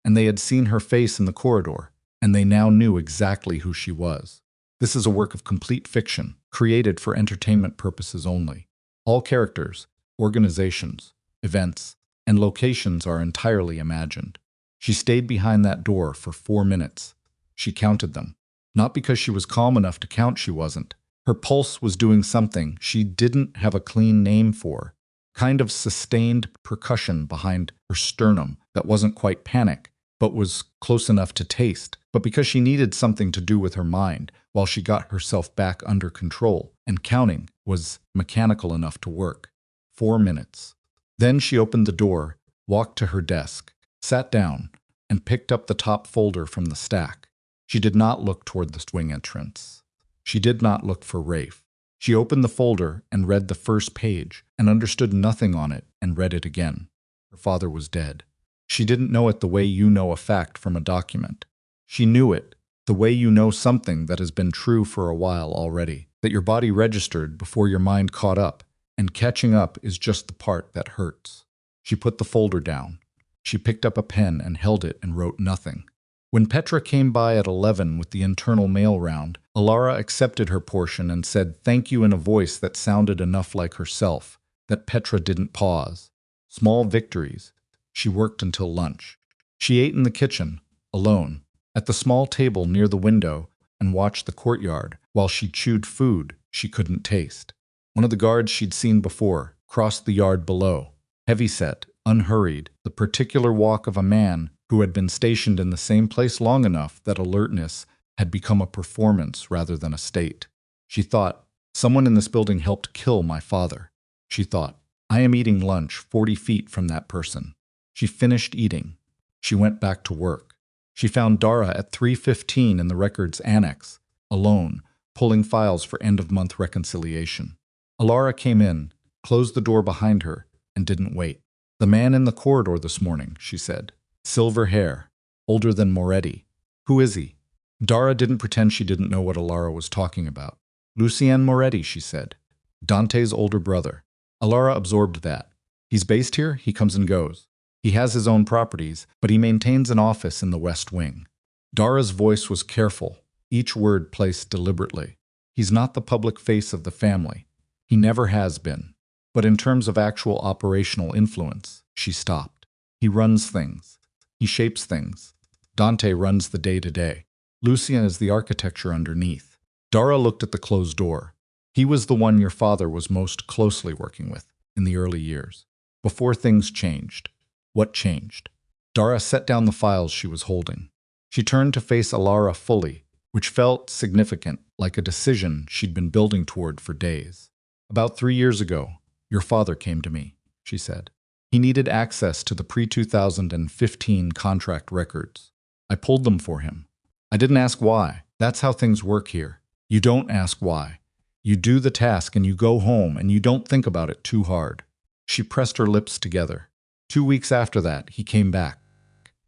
And they had seen her face in the corridor, and they now knew exactly who she was. This is a work of complete fiction, created for entertainment purposes only. All characters, organizations, events, and locations are entirely imagined. She stayed behind that door for 4 minutes. She counted them. Not because she was calm enough to count, she wasn't. Her pulse was doing something she didn't have a clean name for. Kind of sustained percussion behind her sternum that wasn't quite panic, but was close enough to taste. But because she needed something to do with her mind while she got herself back under control, and counting was mechanical enough to work. 4 minutes. Then she opened the door, walked to her desk, sat down, and picked up the top folder from the stack. She did not look toward the swing entrance. She did not look for Rafe. She opened the folder and read the first page and understood nothing on it and read it again. Her father was dead. She didn't know it the way you know a fact from a document. She knew it the way you know something that has been true for a while already, that your body registered before your mind caught up, and catching up is just the part that hurts. She put the folder down. She picked up a pen and held it and wrote nothing. When Petra came by at 11 with the internal mail round, Alara accepted her portion and said thank you in a voice that sounded enough like herself, that Petra didn't pause. Small victories. She worked until lunch. She ate in the kitchen, alone, at the small table near the window, and watched the courtyard while she chewed food she couldn't taste. One of the guards she'd seen before crossed the yard below, heavyset, unhurried, the particular walk of a man who had been stationed in the same place long enough that alertness had become a performance rather than a state. She thought, someone in this building helped kill my father. She thought, I am eating lunch 40 feet from that person. She finished eating. She went back to work. She found Dara at 3:15 in the records annex, alone, pulling files for end-of-month reconciliation. Alara came in, closed the door behind her, and didn't wait. The man in the corridor this morning, she said. Silver hair, older than Moretti. Who is he? Dara didn't pretend she didn't know what Alara was talking about. Lucien Moretti, she said. Dante's older brother. Alara absorbed that. He's based here, he comes and goes. He has his own properties, but he maintains an office in the West Wing. Dara's voice was careful, each word placed deliberately. He's not the public face of the family. He never has been. But in terms of actual operational influence, she stopped. He runs things. He shapes things. Dante runs the day-to-day. Lucien is the architecture underneath. Dara looked at the closed door. He was the one your father was most closely working with in the early years, before things changed. What changed? Dara set down the files she was holding. She turned to face Alara fully, which felt significant, like a decision she'd been building toward for days. About 3 years ago, your father came to me, she said. He needed access to the pre-2015 contract records. I pulled them for him. I didn't ask why. That's how things work here. You don't ask why. You do the task and you go home and you don't think about it too hard. She pressed her lips together. 2 weeks after that, he came back.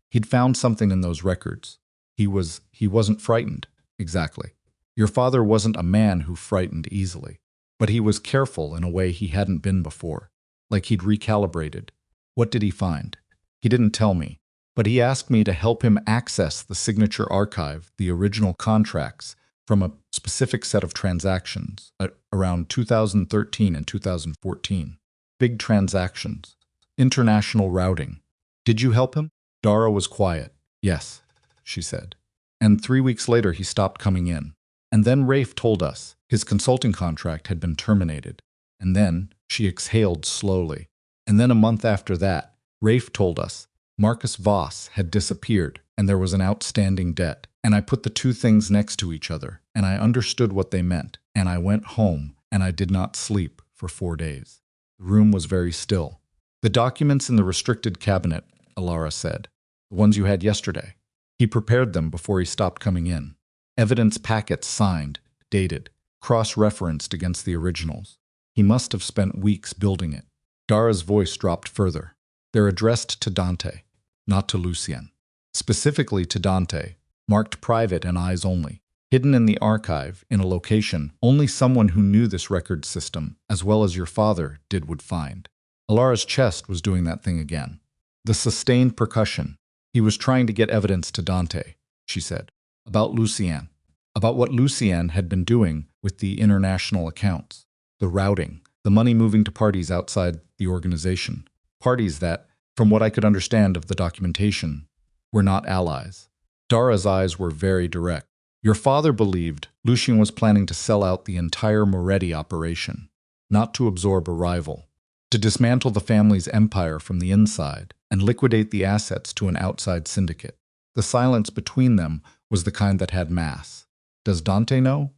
He'd found something in those records. He wasn't frightened. Exactly. Your father wasn't a man who frightened easily, but he was careful in a way he hadn't been before, like he'd recalibrated. What did he find? He didn't tell me, but he asked me to help him access the signature archive, the original contracts, from a specific set of transactions around 2013 and 2014. Big transactions. International routing. Did you help him? Dara was quiet. Yes, she said. And 3 weeks later, he stopped coming in. And then Rafe told us his consulting contract had been terminated. And then she exhaled slowly. And then a month after that, Rafe told us Marcus Voss had disappeared and there was an outstanding debt. And I put the two things next to each other, and I understood what they meant. And I went home, and I did not sleep for 4 days. The room was very still. The documents in the restricted cabinet, Alara said. The ones you had yesterday. He prepared them before he stopped coming in. Evidence packets signed, dated, cross-referenced against the originals. He must have spent weeks building it. Dara's voice dropped further. They're addressed to Dante, not to Lucien. Specifically to Dante, marked private and eyes only. Hidden in the archive, in a location only someone who knew this record system, as well as your father, would find. Alara's chest was doing that thing again. The sustained percussion. He was trying to get evidence to Dante, she said. About Lucien. About what Lucien had been doing with the international accounts. The routing. The money moving to parties outside the organization. Parties that, from what I could understand of the documentation, were not allies. Dara's eyes were very direct. Your father believed Lucien was planning to sell out the entire Moretti operation, not to absorb a rival, to dismantle the family's empire from the inside and liquidate the assets to an outside syndicate. The silence between them was the kind that had mass. Does Dante know?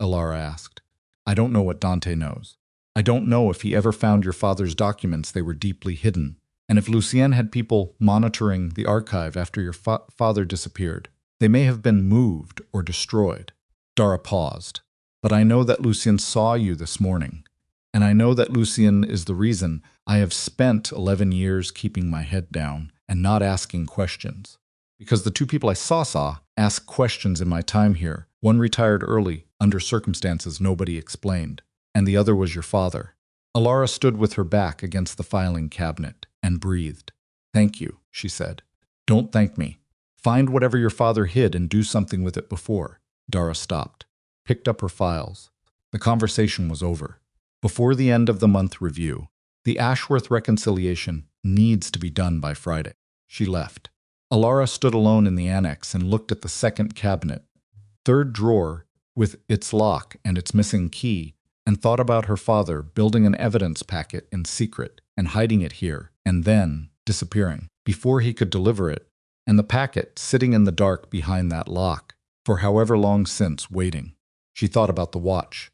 Alara asked. I don't know what Dante knows. I don't know if he ever found your father's documents. They were deeply hidden. And if Lucien had people monitoring the archive after your father disappeared, they may have been moved or destroyed. Dara paused. But I know that Lucien saw you this morning. And I know that Lucien is the reason I have spent 11 years keeping my head down and not asking questions. Because the two people I saw asked questions in my time here. One retired early, under circumstances nobody explained. And the other was your father. Alara stood with her back against the filing cabinet and breathed. Thank you, she said. Don't thank me. Find whatever your father hid and do something with it before. Dara stopped, picked up her files. The conversation was over. Before the end of the month review, the Ashworth reconciliation needs to be done by Friday. She left. Alara stood alone in the annex and looked at the second cabinet, third drawer with its lock and its missing key, and thought about her father building an evidence packet in secret and hiding it here, and then disappearing before he could deliver it, and the packet sitting in the dark behind that lock, for however long since waiting. She thought about the watch.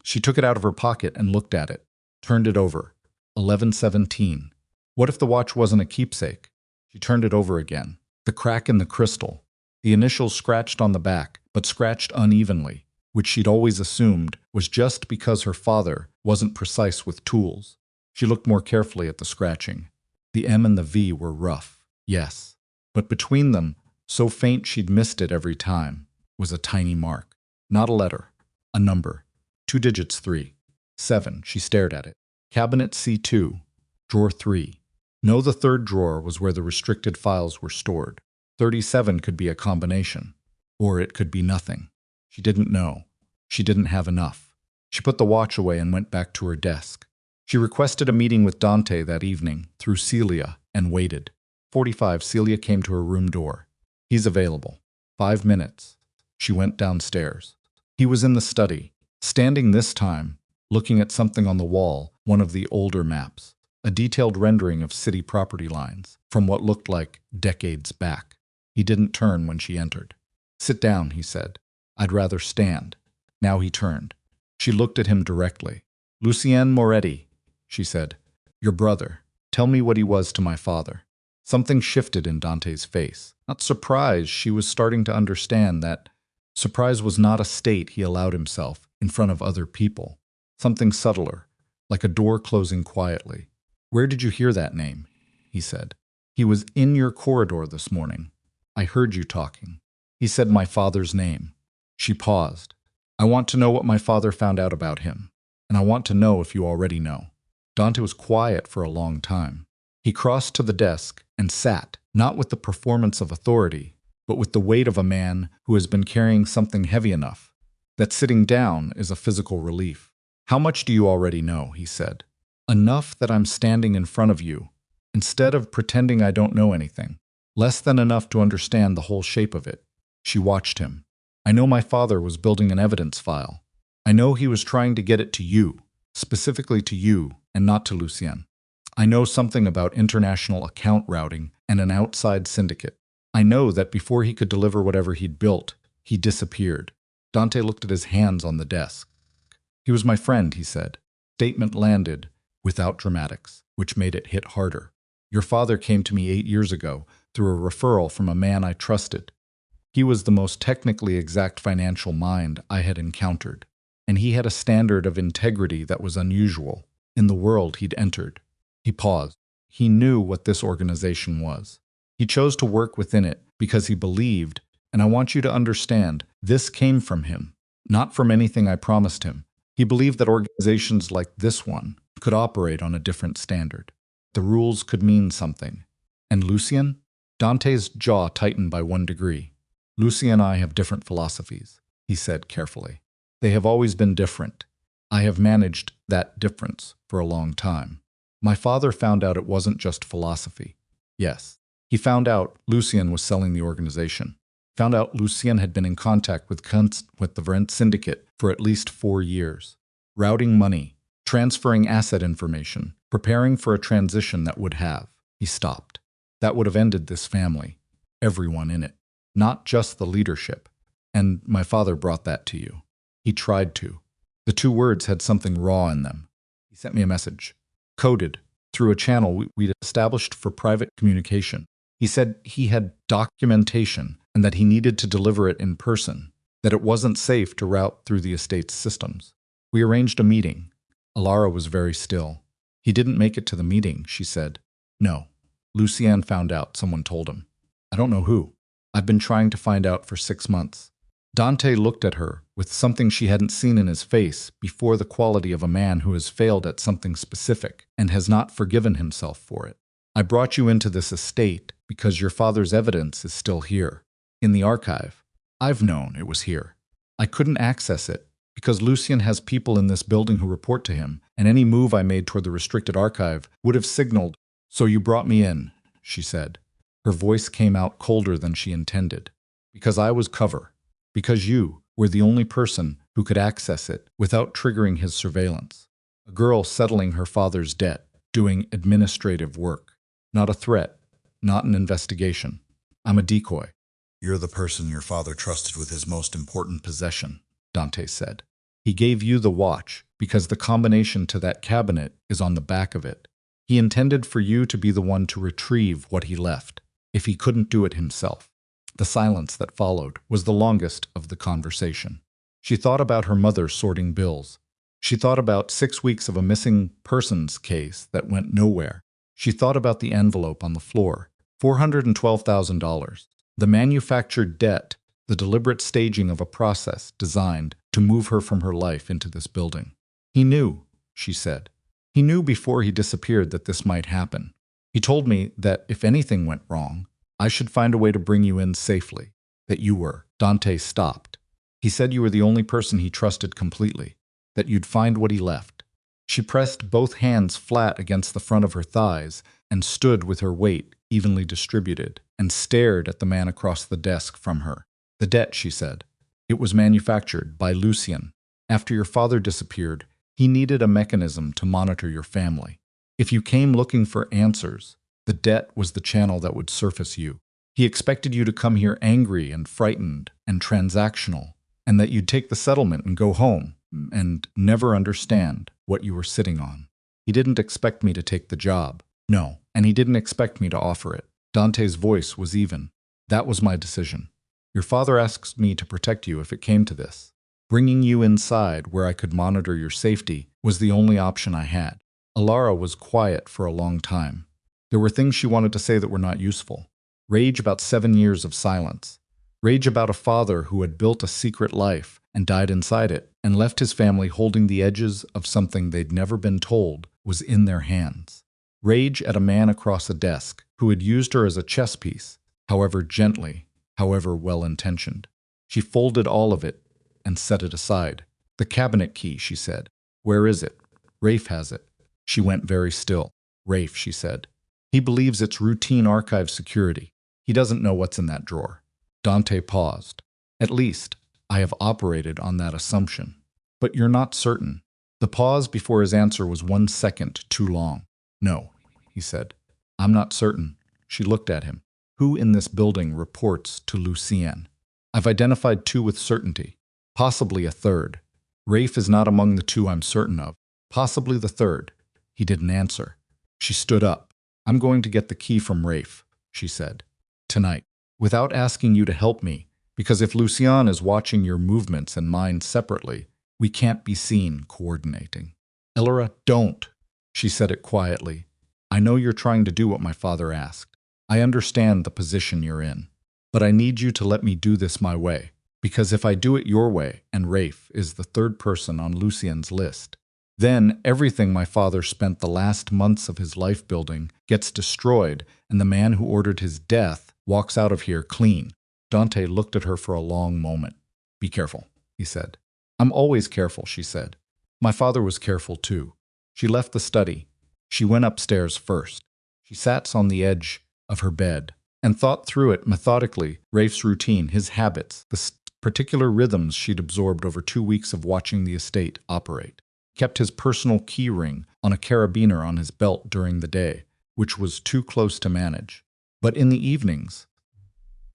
She took it out of her pocket and looked at it, turned it over. 11:17. What if the watch wasn't a keepsake? She turned it over again. The crack in the crystal. The initials scratched on the back, but scratched unevenly, which she'd always assumed was just because her father wasn't precise with tools. She looked more carefully at the scratching. The M and the V were rough, yes, but between them, so faint she'd missed it every time, was a tiny mark. Not a letter, a number. 2 digits 3. 7, she stared at it. Cabinet C2, drawer 3. No, the third drawer was where the restricted files were stored. 37 could be a combination, or it could be nothing. She didn't know. She didn't have enough. She put the watch away and went back to her desk. She requested a meeting with Dante that evening through Celia and waited. 45, Celia came to her room door. He's available. 5 minutes. She went downstairs. He was in the study, standing this time, looking at something on the wall, one of the older maps, a detailed rendering of city property lines from what looked like decades back. He didn't turn when she entered. Sit down, he said. I'd rather stand. Now he turned. She looked at him directly. Lucien Moretti, she said. Your brother. Tell me what he was to my father. Something shifted in Dante's face. Not surprise, she was starting to understand that surprise was not a state he allowed himself in front of other people. Something subtler, like a door closing quietly. Where did you hear that name? He said. He was in your corridor this morning. I heard you talking. He said my father's name. She paused. I want to know what my father found out about him, and I want to know if you already know. Dante was quiet for a long time. He crossed to the desk and sat, not with the performance of authority, but with the weight of a man who has been carrying something heavy enough that sitting down is a physical relief. How much do you already know? He said. Enough that I'm standing in front of you, instead of pretending I don't know anything. Less than enough to understand the whole shape of it. She watched him. I know my father was building an evidence file. I know he was trying to get it to you, specifically to you, and not to Lucien. I know something about international account routing and an outside syndicate. I know that before he could deliver whatever he'd built, he disappeared. Dante looked at his hands on the desk. He was my friend, he said. Statement landed without dramatics, which made it hit harder. Your father came to me 8 years ago through a referral from a man I trusted. He was the most technically exact financial mind I had encountered, and he had a standard of integrity that was unusual in the world he'd entered. He paused. He knew what this organization was. He chose to work within it because he believed, and I want you to understand, this came from him, not from anything I promised him. He believed that organizations like this one could operate on a different standard. The rules could mean something. And Lucien? Dante's jaw tightened by 1 degree. Lucien and I have different philosophies, he said carefully. They have always been different. I have managed that difference for a long time. My father found out it wasn't just philosophy. Yes. He found out Lucien was selling the organization. Found out Lucien had been in contact with the Vrent syndicate for at least 4 years. Routing money, transferring asset information, preparing for a transition that would have. He stopped. That would have ended this family. Everyone in it. Not just the leadership. And my father brought that to you. He tried to. The 2 words had something raw in them. He sent me a message. Coded through a channel we'd established for private communication. He said he had documentation and that he needed to deliver it in person, that it wasn't safe to route through the estate's systems. We arranged a meeting. Alara was very still. He didn't make it to the meeting, she said. No. Lucien found out, someone told him. I don't know who. I've been trying to find out for 6 months. Dante looked at her with something she hadn't seen in his face before, the quality of a man who has failed at something specific and has not forgiven himself for it. I brought you into this estate because your father's evidence is still here, in the archive. I've known it was here. I couldn't access it because Lucien has people in this building who report to him, and any move I made toward the restricted archive would have signaled. So you brought me in, she said. Her voice came out colder than she intended. Because I was cover. Because you were the only person who could access it without triggering his surveillance. A girl settling her father's debt, doing administrative work. Not a threat, not an investigation. I'm a decoy. You're the person your father trusted with his most important possession, Dante said. He gave you the watch because the combination to that cabinet is on the back of it. He intended for you to be the one to retrieve what he left, if he couldn't do it himself. The silence that followed was the longest of the conversation. She thought about her mother sorting bills. She thought about 6 weeks of a missing persons case that went nowhere. She thought about the envelope on the floor, $412,000. The manufactured debt, the deliberate staging of a process designed to move her from her life into this building. He knew, she said. He knew before he disappeared that this might happen. He told me that if anything went wrong, I should find a way to bring you in safely. That you were. Dante stopped. He said you were the only person he trusted completely. That you'd find what he left. She pressed both hands flat against the front of her thighs and stood with her weight evenly distributed and stared at the man across the desk from her. The debt, she said. It was manufactured by Lucien. After your father disappeared, he needed a mechanism to monitor your family. If you came looking for answers, the debt was the channel that would surface you. He expected you to come here angry and frightened and transactional, and that you'd take the settlement and go home and never understand what you were sitting on. He didn't expect me to take the job. No, and he didn't expect me to offer it. Dante's voice was even. That was my decision. Your father asked me to protect you if it came to this. Bringing you inside where I could monitor your safety was the only option I had. Alara was quiet for a long time. There were things she wanted to say that were not useful. Rage about 7 years of silence. Rage about a father who had built a secret life and died inside it, and left his family holding the edges of something they'd never been told was in their hands. Rage at a man across a desk who had used her as a chess piece, however gently, however well-intentioned. She folded all of it and set it aside. "The cabinet key," she said. "Where is it?" "Rafe has it." She went very still. "Rafe," she said. "He believes it's routine archive security. He doesn't know what's in that drawer." Dante paused. "At least, I have operated on that assumption." "But you're not certain." The pause before his answer was 1 second too long. "No," he said. "I'm not certain." She looked at him. "Who in this building reports to Lucien?" "I've identified 2 with certainty. Possibly a third. Rafe is not among the 2 I'm certain of. Possibly the third." He didn't answer. She stood up. "I'm going to get the key from Rafe," she said. "Tonight. Without asking you to help me, because if Lucien is watching your movements and mine separately, we can't be seen coordinating." "Elora, don't!" She said it quietly. "I know you're trying to do what my father asked. I understand the position you're in. But I need you to let me do this my way, because if I do it your way, and Rafe is the third person on Lucien's list, then everything my father spent the last months of his life building gets destroyed, and the man who ordered his death walks out of here clean." Dante looked at her for a long moment. "Be careful," he said. "I'm always careful," she said. "My father was careful too." She left the study. She went upstairs first. She sat on the edge of her bed and thought through it methodically, Rafe's routine, his habits, the particular rhythms she'd absorbed over 2 weeks of watching the estate operate. Kept his personal key ring on a carabiner on his belt during the day, which was too close to manage. But in the evenings,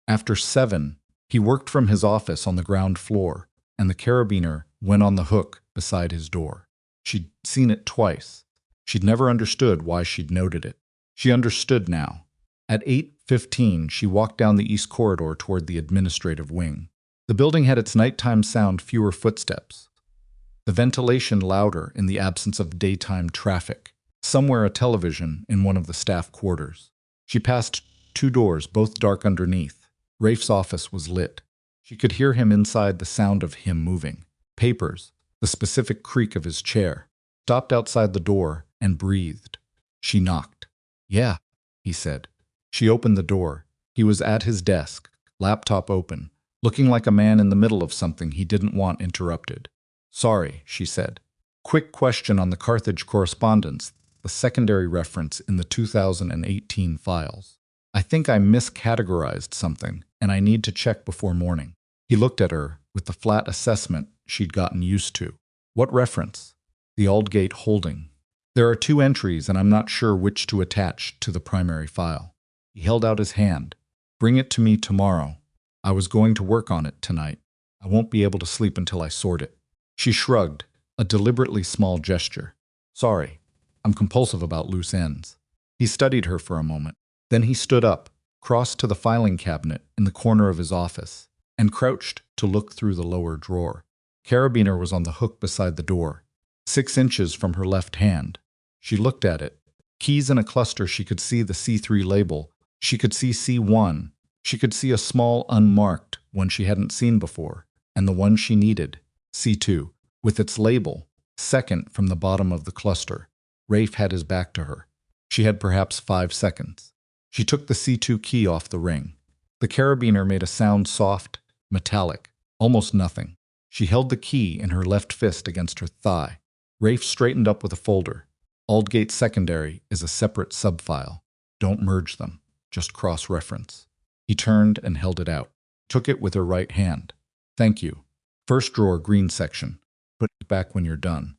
after 7, he worked from his office on the ground floor, and the carabiner went on the hook beside his door. She'd seen it twice. She'd never understood why she'd noted it. She understood now. At 8:15, she walked down the east corridor toward the administrative wing. The building had its nighttime sound fewer footsteps, the ventilation louder in the absence of daytime traffic, somewhere a television in one of the staff quarters. She passed 2 doors, both dark underneath. Rafe's office was lit. She could hear him inside, the sound of him moving. Papers, the specific creak of his chair. Stopped outside the door and breathed. She knocked. "Yeah," he said. She opened the door. He was at his desk, laptop open, looking like a man in the middle of something he didn't want interrupted. "Sorry," she said. "Quick question on the Carthage correspondence, the secondary reference in the 2018 files. I think I miscategorized something, and I need to check before morning." He looked at her with the flat assessment she'd gotten used to. "What reference?" "The Aldgate holding. There are 2 entries, and I'm not sure which to attach to the primary file." He held out his hand. "Bring it to me tomorrow. I was going to work on it tonight. I won't be able to sleep until I sort it." She shrugged, a deliberately small gesture. "Sorry, I'm compulsive about loose ends." He studied her for a moment. Then he stood up, crossed to the filing cabinet in the corner of his office, and crouched to look through the lower drawer. Carabiner was on the hook beside the door, 6 inches from her left hand. She looked at it. Keys in a cluster. She could see the C3 label. She could see C1. She could see a small unmarked one she hadn't seen before, and the one she needed, C2, with its label, second from the bottom of the cluster. Rafe had his back to her. She had perhaps 5 seconds. She took the C2 key off the ring. The carabiner made a sound, soft, metallic, almost nothing. She held the key in her left fist against her thigh. Rafe straightened up with a folder. "Aldgate secondary is a separate subfile. Don't merge them. Just cross-reference." He turned and held it out. Took it with her right hand. "Thank you. First drawer, green section. Put it back when you're done."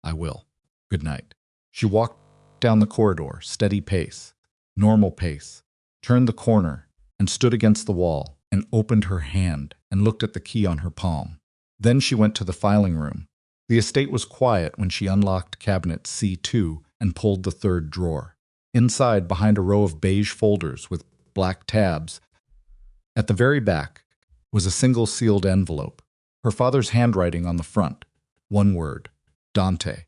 "I will. Good night." She walked down the corridor, steady pace, normal pace, turned the corner, and stood against the wall, and opened her hand and looked at the key on her palm. Then she went to the filing room. The estate was quiet when she unlocked cabinet C2 and pulled the 3rd drawer. Inside, behind a row of beige folders with black tabs, at the very back, was a single sealed envelope. Her father's handwriting on the front. 1 word. Dante.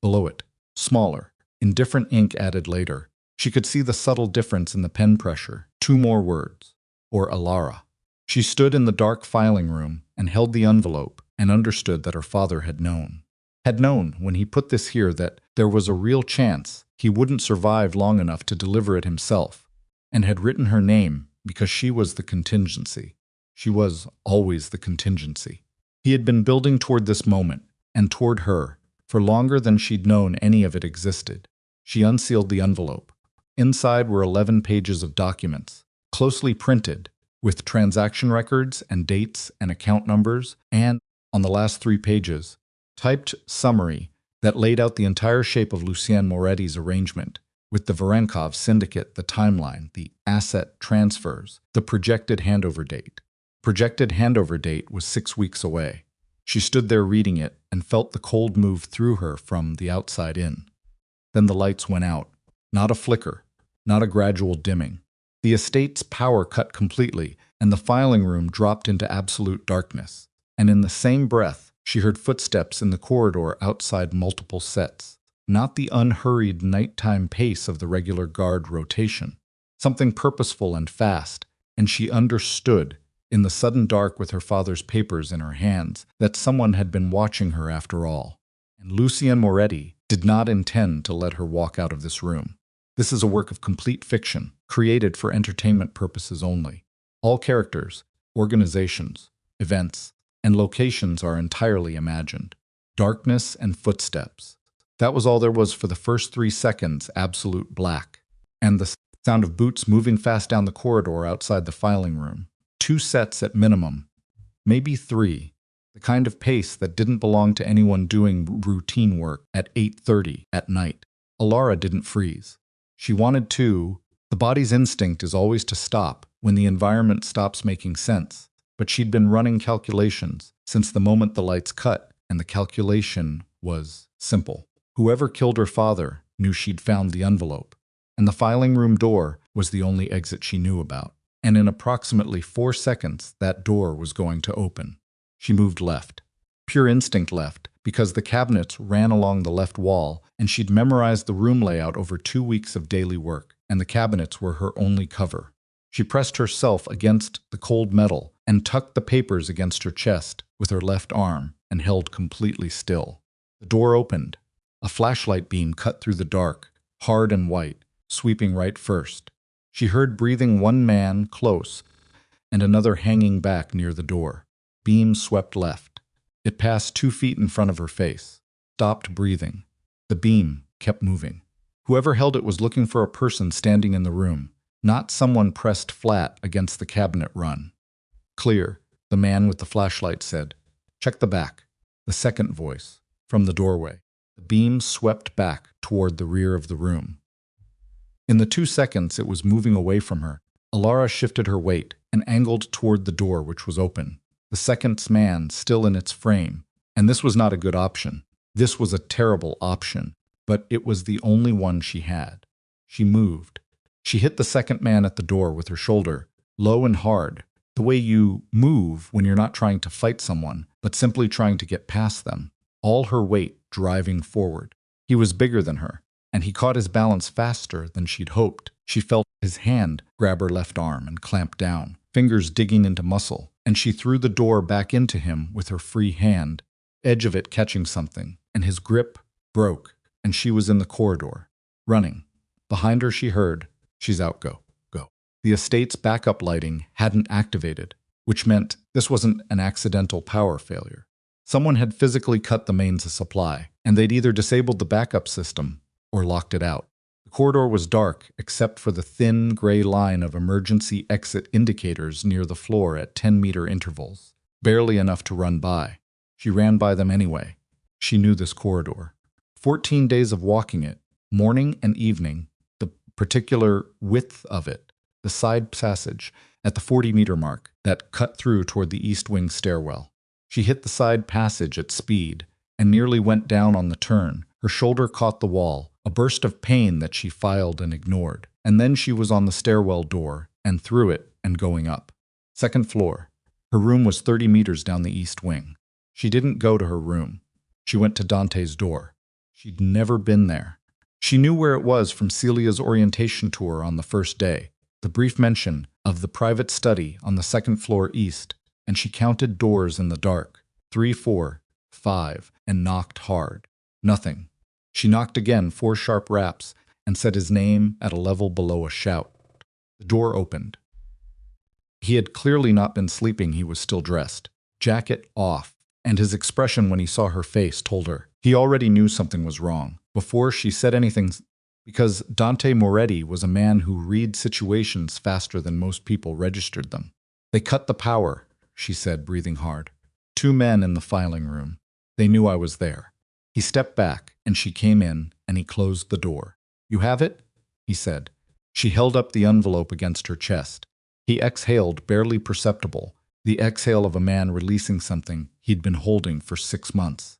Below it, smaller, in different ink added later. She could see the subtle difference in the pen pressure. 2 more words. Or Alara. She stood in the dark filing room and held the envelope and understood that her father had known. Had known when he put this here that there was a real chance he wouldn't survive long enough to deliver it himself, and had written her name because she was the contingency. She was always the contingency. He had been building toward this moment, and toward her, for longer than she'd known any of it existed. She unsealed the envelope. Inside were 11 pages of documents, closely printed, with transaction records and dates and account numbers, and, on the last 3 pages, typed summary that laid out the entire shape of Lucien Moretti's arrangement, with the Vorenkov syndicate, the timeline, the asset transfers, the projected handover date. Projected handover date was 6 weeks away. She stood there reading it and felt the cold move through her from the outside in. Then the lights went out. Not a flicker, not a gradual dimming. The estate's power cut completely, and the filing room dropped into absolute darkness. And in the same breath, she heard footsteps in the corridor outside multiple sets. Not the unhurried nighttime pace of the regular guard rotation. Something purposeful and fast, and she understood, in the sudden dark with her father's papers in her hands, that someone had been watching her after all. And Lucien Moretti did not intend to let her walk out of this room. This is a work of complete fiction, created for entertainment purposes only. All characters, organizations, events, and locations are entirely imagined. Darkness and footsteps. That was all there was for the first 3 seconds, absolute black. And the sound of boots moving fast down the corridor outside the filing room. 2 sets at minimum, maybe 3, the kind of pace that didn't belong to anyone doing routine work at 8:30 at night. Alara didn't freeze. She wanted to. The body's instinct is always to stop when the environment stops making sense, but she'd been running calculations since the moment the lights cut, and the calculation was simple. Whoever killed her father knew she'd found the envelope, and the filing room door was the only exit she knew about. And in approximately 4 seconds, that door was going to open. She moved left. Pure instinct left, because the cabinets ran along the left wall, and she'd memorized the room layout over 2 weeks of daily work, and the cabinets were her only cover. She pressed herself against the cold metal and tucked the papers against her chest with her left arm and held completely still. The door opened. A flashlight beam cut through the dark, hard and white, sweeping right first. She heard breathing one man close and another hanging back near the door. Beam swept left. It passed 2 feet in front of her face. Stopped breathing. The beam kept moving. Whoever held it was looking for a person standing in the room, not someone pressed flat against the cabinet run. Clear, the man with the flashlight said. Check the back. The second voice, from the doorway. The beam swept back toward the rear of the room. In the 2 seconds it was moving away from her, Alara shifted her weight and angled toward the door, which was open. The second man still in its frame, and this was not a good option. This was a terrible option, but it was the only one she had. She moved. She hit the second man at the door with her shoulder, low and hard, the way you move when you're not trying to fight someone, but simply trying to get past them, all her weight driving forward. He was bigger than her, and he caught his balance faster than she'd hoped. She felt his hand grab her left arm and clamp down, fingers digging into muscle, and she threw the door back into him with her free hand, edge of it catching something, and his grip broke, and she was in the corridor, running. Behind her she heard, "She's out, go, go." The estate's backup lighting hadn't activated, which meant this wasn't an accidental power failure. Someone had physically cut the mains of supply, and they'd either disabled the backup system or locked it out. The corridor was dark except for the thin gray line of emergency exit indicators near the floor at 10-meter intervals, barely enough to run by. She ran by them anyway. She knew this corridor. 14 days of walking it, morning and evening, the particular width of it, the side passage at the 40-meter mark that cut through toward the east wing stairwell. She hit the side passage at speed and nearly went down on the turn. Her shoulder caught the wall, a burst of pain that she filed and ignored, and then she was on the stairwell door and through it and going up. Second floor. Her room was 30 meters down the east wing. She didn't go to her room. She went to Dante's door. She'd never been there. She knew where it was from Celia's orientation tour on the first day. The brief mention of the private study on the second floor east, and she counted doors in the dark. 3, 4, 5, and knocked hard. Nothing. She knocked again 4 sharp raps and said his name at a level below a shout. The door opened. He had clearly not been sleeping. He was still dressed, jacket off, and his expression when he saw her face told her. He already knew something was wrong before she said anything, because Dante Moretti was a man who reads situations faster than most people registered them. They cut the power, she said, breathing hard. 2 men in the filing room. They knew I was there. He stepped back, and she came in, and he closed the door. You have it? He said. She held up the envelope against her chest. He exhaled, barely perceptible, the exhale of a man releasing something he'd been holding for 6 months.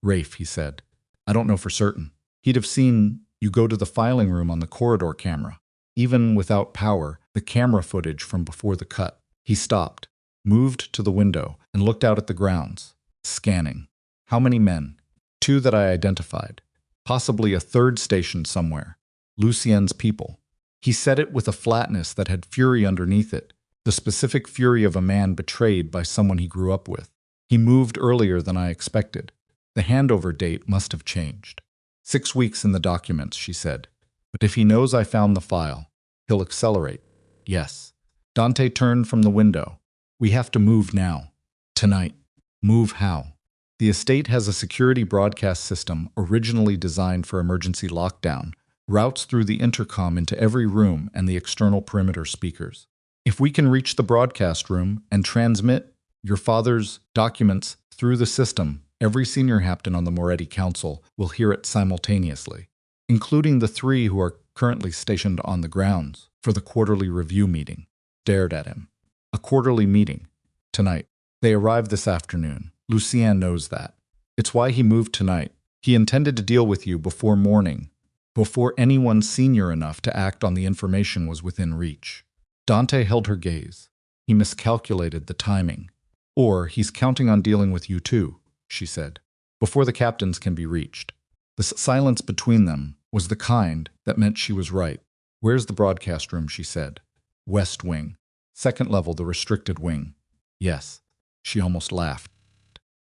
Rafe, he said. I don't know for certain. He'd have seen you go to the filing room on the corridor camera. Even without power, the camera footage from before the cut. He stopped, moved to the window, and looked out at the grounds, scanning. How many men? 2 that I identified. Possibly a 3rd stationed somewhere. Lucien's people. He said it with a flatness that had fury underneath it, the specific fury of a man betrayed by someone he grew up with. He moved earlier than I expected. The handover date must have changed. 6 weeks in the documents, she said. But if he knows I found the file, he'll accelerate. Yes. Dante turned from the window. We have to move now. Tonight. Move how? The estate has a security broadcast system originally designed for emergency lockdown, routes through the intercom into every room and the external perimeter speakers. If we can reach the broadcast room and transmit your father's documents through the system, every senior captain on the Moretti Council will hear it simultaneously, including the 3 who are currently stationed on the grounds for the quarterly review meeting. Stared at him. A quarterly meeting. Tonight. They arrived this afternoon. Lucien knows that. It's why he moved tonight. He intended to deal with you before morning, before anyone senior enough to act on the information was within reach. Dante held her gaze. He miscalculated the timing. Or he's counting on dealing with you too, she said, before the captains can be reached. The silence between them was the kind that meant she was right. Where's the broadcast room, she said. West wing. 2nd level, the restricted wing. Yes. She almost laughed.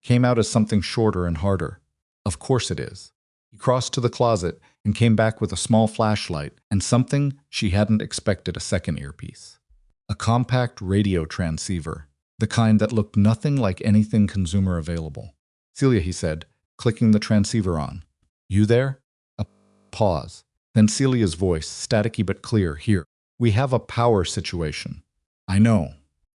Came out as something shorter and harder. Of course it is. He crossed to the closet and came back with a small flashlight and something she hadn't expected, a second earpiece. A compact radio transceiver, the kind that looked nothing like anything consumer available. Celia, he said, clicking the transceiver on. You there? A pause. Then Celia's voice, staticky but clear. Here. We have a power situation. I know.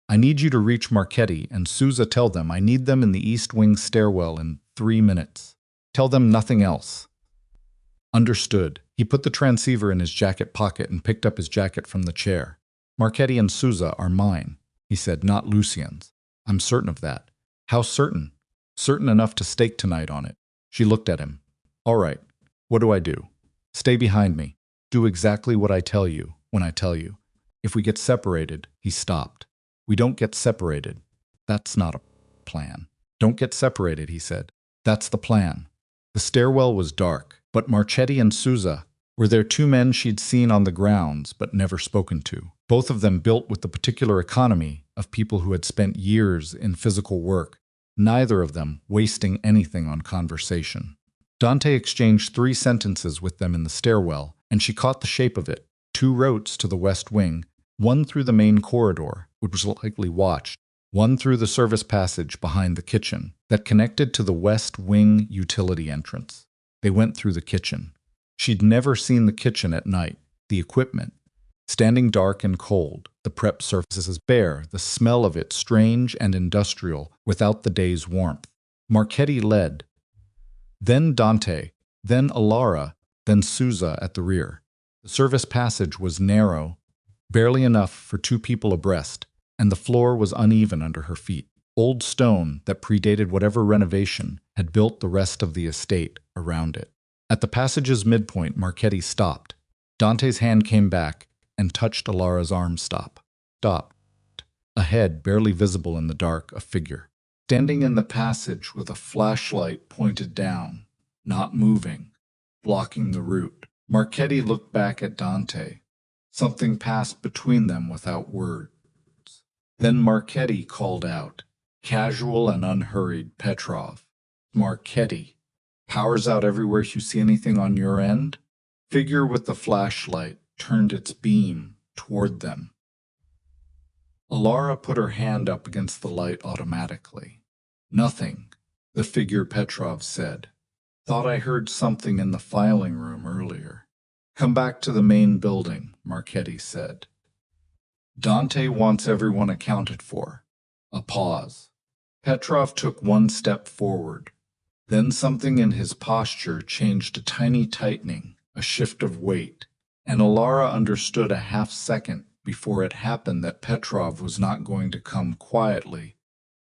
I need you to reach Marchetti and Souza. Tell them I need them in the East Wing stairwell in 3 minutes. Tell them nothing else. Understood. He put the transceiver in his jacket pocket and picked up his jacket from the chair. Marchetti and Souza are mine, he said, not Lucien's. I'm certain of that. How certain? Certain enough to stake tonight on it. She looked at him. All right. What do I do? Stay behind me. Do exactly what I tell you when I tell you. If we get separated, he stopped. We don't get separated. That's not a plan. Don't get separated, he said. That's the plan. The stairwell was dark, but Marchetti and Souza were there, 2 men she'd seen on the grounds but never spoken to. Both of them built with the particular economy of people who had spent years in physical work, neither of them wasting anything on conversation. Dante exchanged 3 sentences with them in the stairwell, and she caught the shape of it. 2 routes to the west wing, one through the main corridor, which was likely watched, one through the service passage behind the kitchen that connected to the west wing utility entrance. They went through the kitchen. She'd never seen the kitchen at night, the equipment. Standing dark and cold, the prep surfaces bare, the smell of it strange and industrial without the day's warmth. Marchetti led. Then Dante, then Alara, then Souza at the rear. The service passage was narrow, barely enough for 2 people abreast, and the floor was uneven under her feet. Old stone that predated whatever renovation had built the rest of the estate around it. At the passage's midpoint, Marchetti stopped. Dante's hand came back and touched Alara's arm. Stopped. Ahead, barely visible in the dark, a figure. Standing in the passage with a flashlight pointed down, not moving, blocking the route. Marchetti looked back at Dante. Something passed between them without words. Then Marchetti called out, casual and unhurried, Petrov. Marchetti. Powers out everywhere you see anything on your end? Figure with the flashlight turned its beam toward them. Alara put her hand up against the light automatically. Nothing, the figure Petrov said. Thought I heard something in the filing room earlier. Come back to the main building, Marchetti said. Dante wants everyone accounted for. A pause. Petrov took one step forward. Then something in his posture changed, a tiny tightening, a shift of weight, and Alara understood a half-second before it happened that Petrov was not going to come quietly,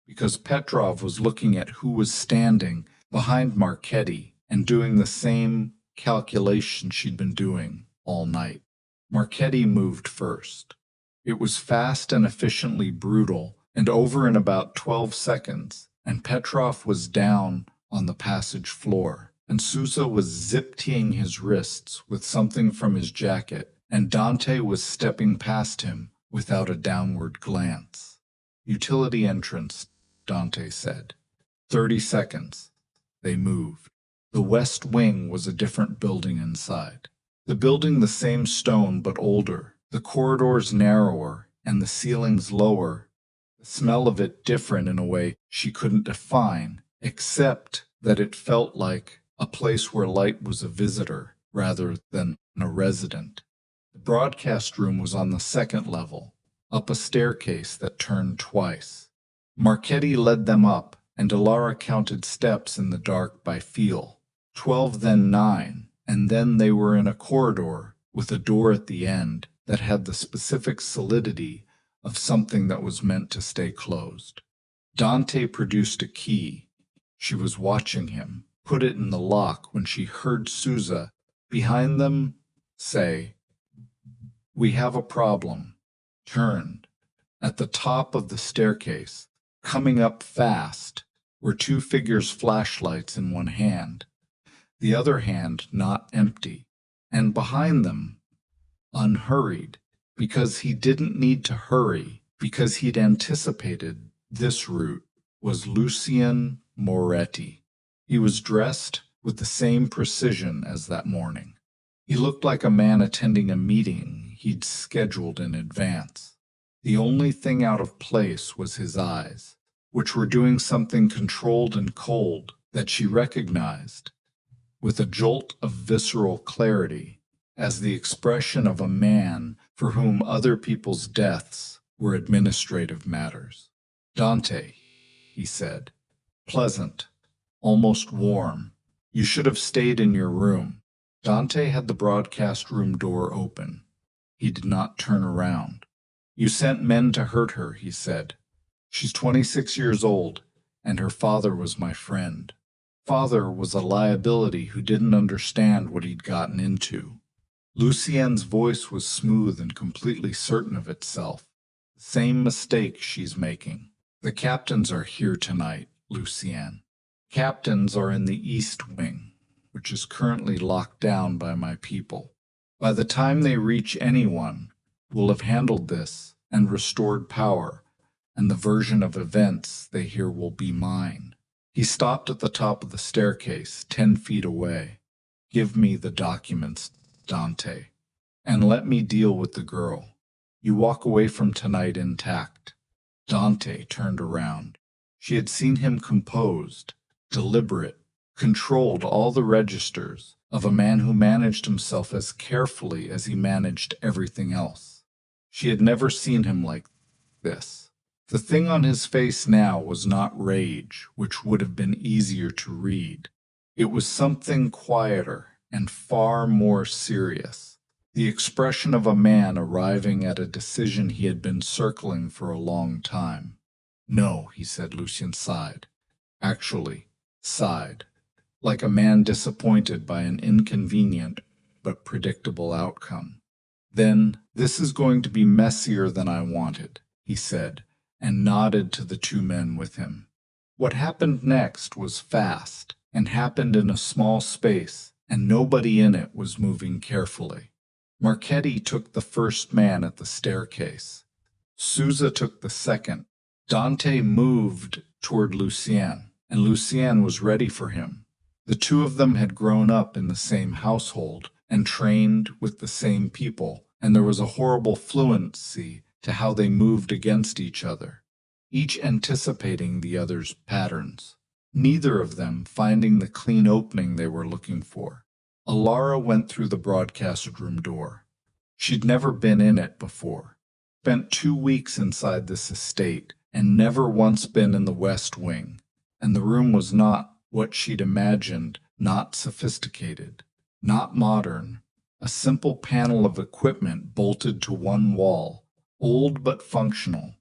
because Petrov was looking at who was standing behind Marchetti and doing the same calculation she'd been doing all night. Marchetti moved first. It was fast and efficiently brutal, and over in about 12 seconds, and Petrov was down on the passage floor, and Sousa was zip-teeing his wrists with something from his jacket, and Dante was stepping past him without a downward glance. Utility entrance, Dante said. 30 seconds. They moved. The west wing was a different building inside. The building the same stone but older, the corridors narrower and the ceilings lower, the smell of it different in a way she couldn't define, except that it felt like a place where light was a visitor rather than a resident. The broadcast room was on the second level, up a staircase that turned twice. Marchetti led them up, and Alara counted steps in the dark by feel. 12, then 9, and then they were in a corridor with a door at the end that had the specific solidity of something that was meant to stay closed. Dante produced a key. She was watching him put it in the lock when she heard Sousa, behind them, say, "We have a problem." Turned. At the top of the staircase, coming up fast, were two figures' flashlights in one hand, the other hand not empty, and behind them, unhurried, because he didn't need to hurry, because he'd anticipated this route, was Lucien Moretti. He was dressed with the same precision as that morning. He looked like a man attending a meeting he'd scheduled in advance. The only thing out of place was his eyes, which were doing something controlled and cold that she recognized, with a jolt of visceral clarity, as the expression of a man for whom other people's deaths were administrative matters. "Dante," he said. "Pleasant. Almost warm. You should have stayed in your room." Dante had the broadcast room door open. He did not turn around. "You sent men to hurt her," he said. "She's 26 years old, and her father was my friend. Father was a liability who didn't understand what he'd gotten into." Lucien's voice was smooth and completely certain of itself. "The same mistake she's making. The captains are here tonight, Lucien. Captains are in the East Wing, which is currently locked down by my people. By the time they reach anyone, we'll have handled this and restored power, and the version of events they hear will be mine." He stopped at the top of the staircase, 10 feet away. "Give me the documents, Dante, and let me deal with the girl. You walk away from tonight intact." Dante turned around. She had seen him composed, deliberate, controlled all the registers of a man who managed himself as carefully as he managed everything else. She had never seen him like this. The thing on his face now was not rage, which would have been easier to read. It was something quieter and far more serious, the expression of a man arriving at a decision he had been circling for a long time. "No," he said. Lucien sighed. Actually, sighed, like a man disappointed by an inconvenient but predictable outcome. "Then, this is going to be messier than I wanted," he said, and nodded to the two men with him. What happened next was fast, and happened in a small space, and nobody in it was moving carefully. Marchetti took the first man at the staircase. Souza took the second. Dante moved toward Lucien, and Lucien was ready for him. The two of them had grown up in the same household and trained with the same people, and there was a horrible fluency to how they moved against each other, each anticipating the other's patterns, neither of them finding the clean opening they were looking for. Alara went through the broadcast room door. She'd never been in it before, spent 2 weeks inside this estate, and never once been in the West Wing, and the room was not what she'd imagined, not sophisticated, not modern, a simple panel of equipment bolted to one wall, old but functional,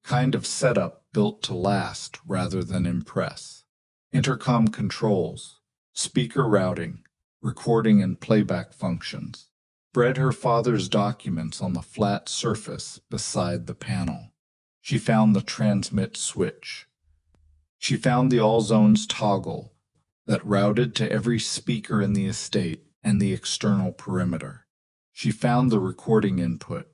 kind of setup built to last rather than impress. Intercom controls, speaker routing, recording and playback functions. Spread her father's documents on the flat surface beside the panel. She found the transmit switch. She found the all zones toggle that routed to every speaker in the estate and the external perimeter. She found the recording input.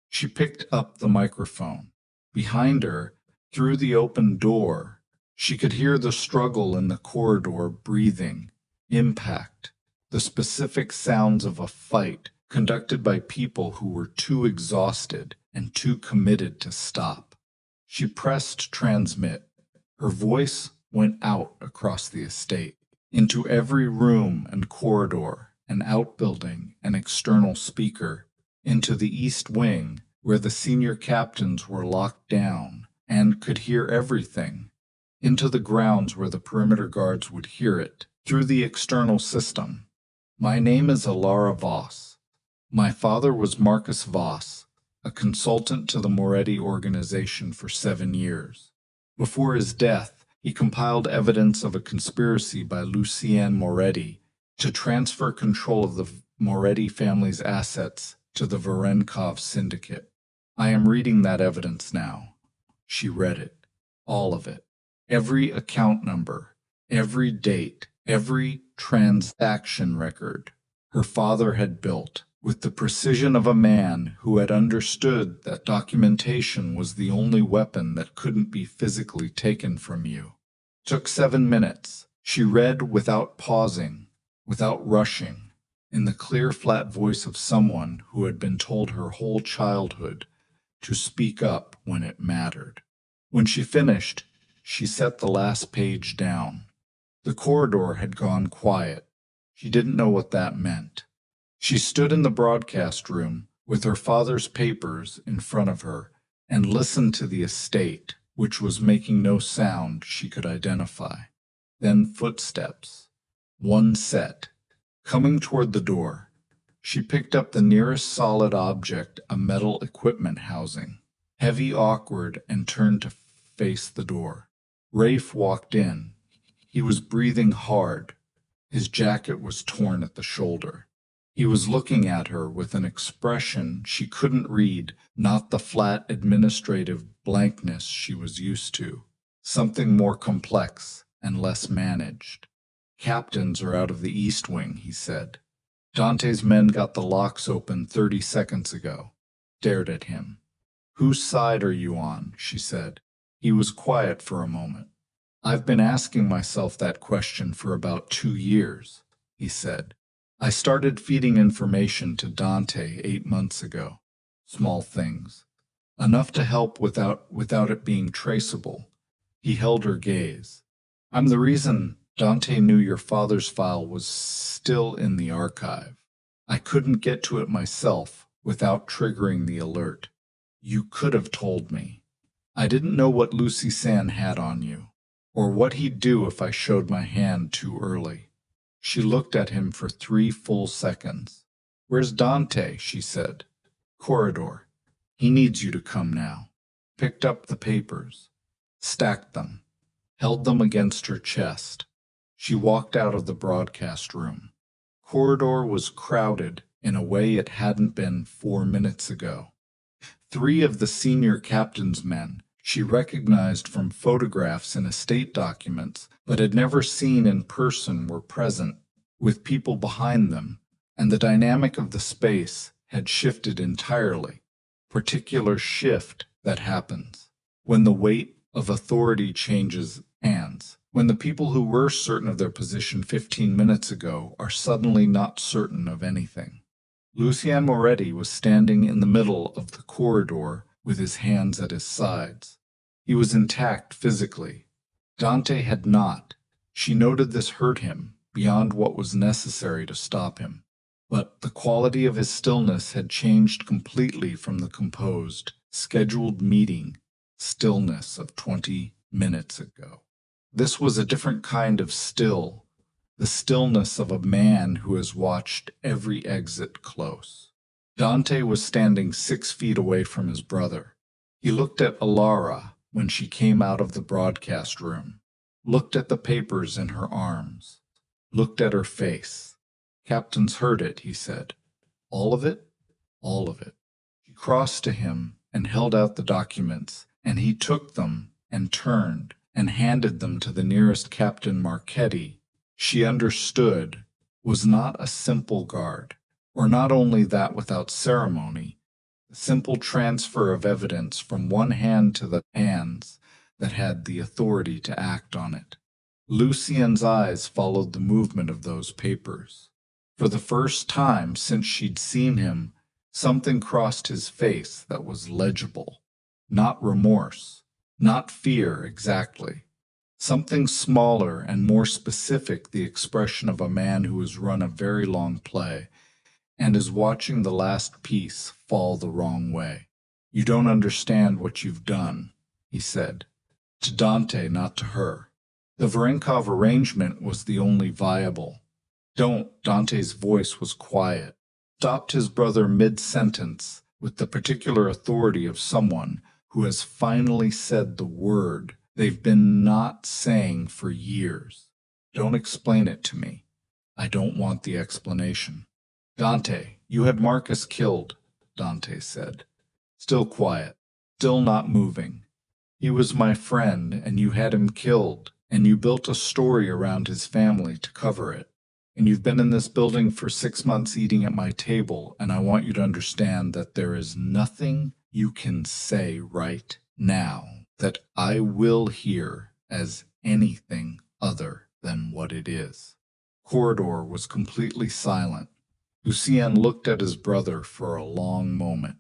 She picked up the microphone. Behind her, through the open door, she could hear the struggle in the corridor, breathing, impact, the specific sounds of a fight conducted by people who were too exhausted and too committed to stop. She pressed transmit. Her voice went out across the estate, into every room and corridor, an outbuilding, an external speaker, into the East Wing, where the senior captains were locked down and could hear everything, into the grounds where the perimeter guards would hear it, through the external system. My name is Alara Voss. My father was Marcus Voss, a consultant to the Moretti organization for 7 years. Before his death, he compiled evidence of a conspiracy by Lucien Moretti to transfer control of the Moretti family's assets to the Varenkov syndicate. I am reading that evidence now. She read it, all of it, every account number, every date, every transaction record her father had built, with the precision of a man who had understood that documentation was the only weapon that couldn't be physically taken from you. Took 7 minutes. She read without pausing, without rushing, in the clear, flat voice of someone who had been told her whole childhood to speak up when it mattered. When she finished, she set the last page down. The corridor had gone quiet. She didn't know what that meant. She stood in the broadcast room with her father's papers in front of her and listened to the estate, which was making no sound she could identify. Then footsteps. One set. Coming toward the door. She picked up the nearest solid object, a metal equipment housing, heavy, awkward, and turned to face the door. Rafe walked in. He was breathing hard. His jacket was torn at the shoulder. He was looking at her with an expression she couldn't read, not the flat administrative blankness she was used to. Something more complex and less managed. Captains are out of the East Wing, he said. Dante's men got the locks open 30 seconds ago. Stared at him. Whose side are you on? She said. He was quiet for a moment. I've been asking myself that question for about 2 years, he said. I started feeding information to Dante 8 months ago. Small things. Enough to help without it being traceable. He held her gaze. I'm the reason Dante knew your father's file was still in the archive. I couldn't get to it myself without triggering the alert. You could have told me. I didn't know what Lucy San had on you, or what he'd do if I showed my hand too early. She looked at him for 3 full seconds. Where's Dante? She said. Corridor. He needs you to come now. Picked up the papers. Stacked them. Held them against her chest. She walked out of the broadcast room. Corridor was crowded in a way it hadn't been 4 minutes ago. 3 of the senior captain's men she recognized from photographs and estate documents, but had never seen in person, were present, with people behind them, and the dynamic of the space had shifted entirely. Particular shift that happens when the weight of authority changes hands, when the people who were certain of their position 15 minutes ago are suddenly not certain of anything. Lucien Moretti was standing in the middle of the corridor with his hands at his sides. He was intact physically. Dante had not. She noted this hurt him beyond what was necessary to stop him. But the quality of his stillness had changed completely from the composed, scheduled meeting stillness of 20 minutes ago. This was a different kind of still, the stillness of a man who has watched every exit close. Dante was standing 6 feet away from his brother. He looked at Alara when she came out of the broadcast room, looked at the papers in her arms, looked at her face. "Captain's heard it," he said. "All of it?" "All of it." She crossed to him and held out the documents, and he took them and turned and handed them to the nearest Captain Marchetti. She understood was not a simple guard, or not only that without ceremony, a simple transfer of evidence from one hand to the hands that had the authority to act on it. Lucien's eyes followed the movement of those papers. For the first time since she'd seen him, something crossed his face that was legible. Not remorse, not fear exactly. Something smaller and more specific, the expression of a man who has run a very long play and is watching the last piece fall the wrong way. "You don't understand what you've done," he said. To Dante, not to her. The Varenkov arrangement was the only viable. "Don't," Dante's voice was quiet, stopped his brother mid-sentence with the particular authority of someone who has finally said the word they've been not saying for years. "Don't explain it to me. I don't want the explanation." "Dante, you had Marcus killed," Dante said. Still quiet, still not moving. "He was my friend, and you had him killed, and you built a story around his family to cover it. And you've been in this building for 6 months eating at my table, and I want you to understand that there is nothing you can say right now that I will hear as anything other than what it is." Corridor was completely silent. Lucien looked at his brother for a long moment.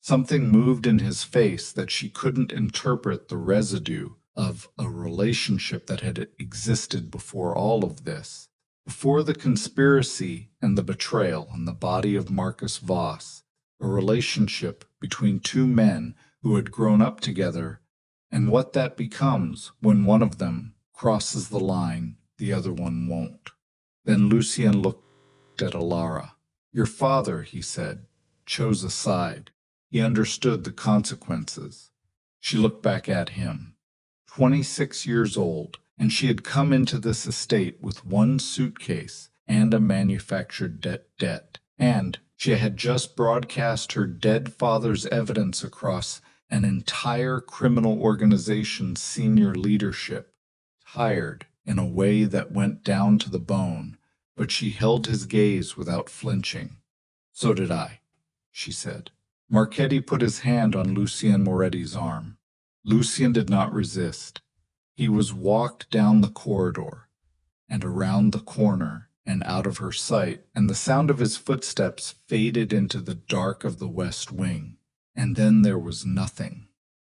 Something moved in his face that she couldn't interpret, the residue of a relationship that had existed before all of this. Before the conspiracy and the betrayal in the body of Marcus Voss, a relationship between two men who had grown up together, and what that becomes when one of them crosses the line, the other one won't. Then Lucien looked at Alara. "Your father," he said, "chose a side. He understood the consequences." She looked back at him. 26 years old, and she had come into this estate with one suitcase and a manufactured debt, and she had just broadcast her dead father's evidence across an entire criminal organization's senior leadership. Tired in a way that went down to the bone, but she held his gaze without flinching. "So did I," she said. Marchetti put his hand on Lucien Moretti's arm. Lucien did not resist. He was walked down the corridor and around the corner and out of her sight, and the sound of his footsteps faded into the dark of the west wing. And then there was nothing.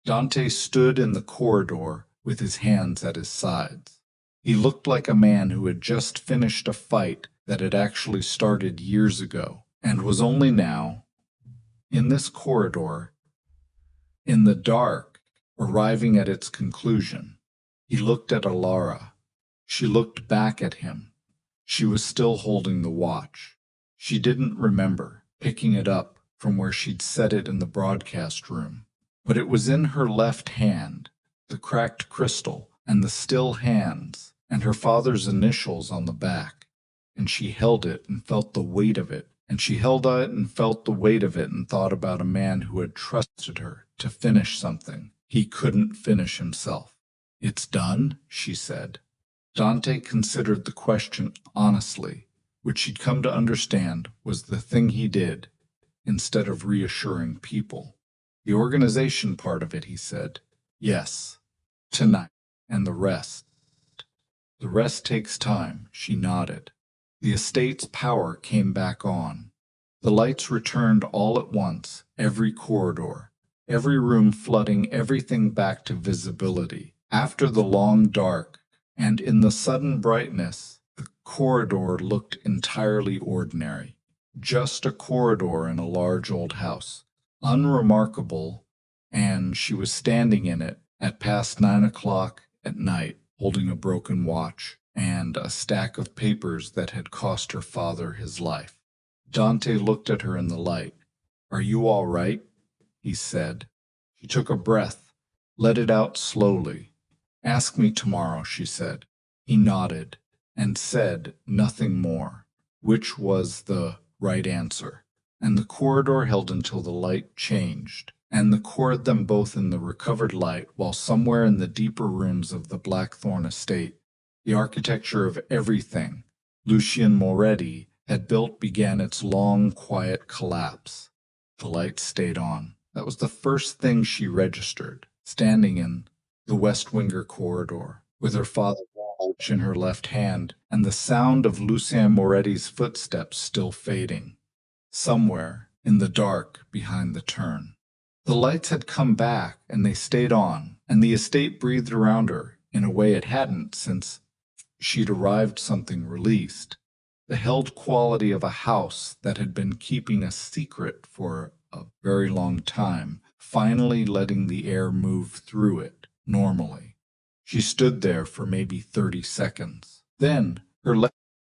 Dante stood in the corridor with his hands at his sides. He looked like a man who had just finished a fight that had actually started years ago and was only now, in this corridor, in the dark, arriving at its conclusion. He looked at Alara. She looked back at him. She was still holding the watch. She didn't remember picking it up from where she'd set it in the broadcast room. But it was in her left hand, the cracked crystal, and the still hands, and her father's initials on the back. And she held it and felt the weight of it, and she held it and felt the weight of it and thought about a man who had trusted her to finish something he couldn't finish himself. "It's done," she said. Dante considered the question honestly, which she'd come to understand was the thing he did. instead of reassuring people. The organization part of it, he said. Yes, tonight. And the rest? The rest takes time, she nodded. The estate's power came back on. The lights returned all at once, every corridor, every room flooding everything back to visibility. After the long dark, and in the sudden brightness, the corridor looked entirely ordinary. Just a corridor in a large old house. Unremarkable, and she was standing in it at past 9 o'clock at night, holding a broken watch and a stack of papers that had cost her father his life. Dante looked at her in the light. "Are you all right?" he said. She took a breath, let it out slowly. "Ask me tomorrow," she said. He nodded and said nothing more, which was the right answer. And the corridor held until the light changed, and the them both in the recovered light, while somewhere in the deeper rooms of the Blackthorn estate, the architecture of everything Lucien Moretti had built began its long, quiet collapse. The light stayed on. That was the first thing she registered, standing in the West Winger corridor, with her father's watch in her left hand, and the sound of Lucien Moretti's footsteps still fading, somewhere in the dark behind the turn. The lights had come back, and they stayed on, and the estate breathed around her in a way it hadn't since she'd arrived, something released. The held quality of a house that had been keeping a secret for a very long time, finally letting the air move through it normally. She stood there for maybe 30 seconds. Then her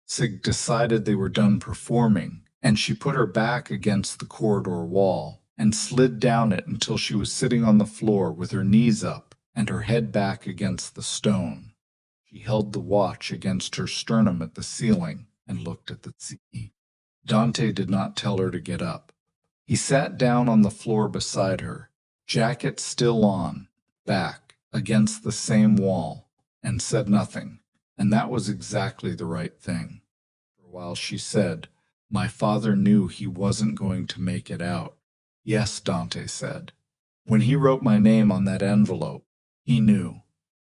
Sig decided they were done performing, and she put her back against the corridor wall and slid down it until she was sitting on the floor with her knees up and her head back against the stone. She held the watch against her sternum at the ceiling and looked at the sea. Dante did not tell her to get up. He sat down on the floor beside her, jacket still on, back against the same wall, and said nothing, and that was exactly the right thing. For a while she said, "My father knew he wasn't going to make it out." "Yes," Dante said. "When he wrote my name on that envelope, he knew.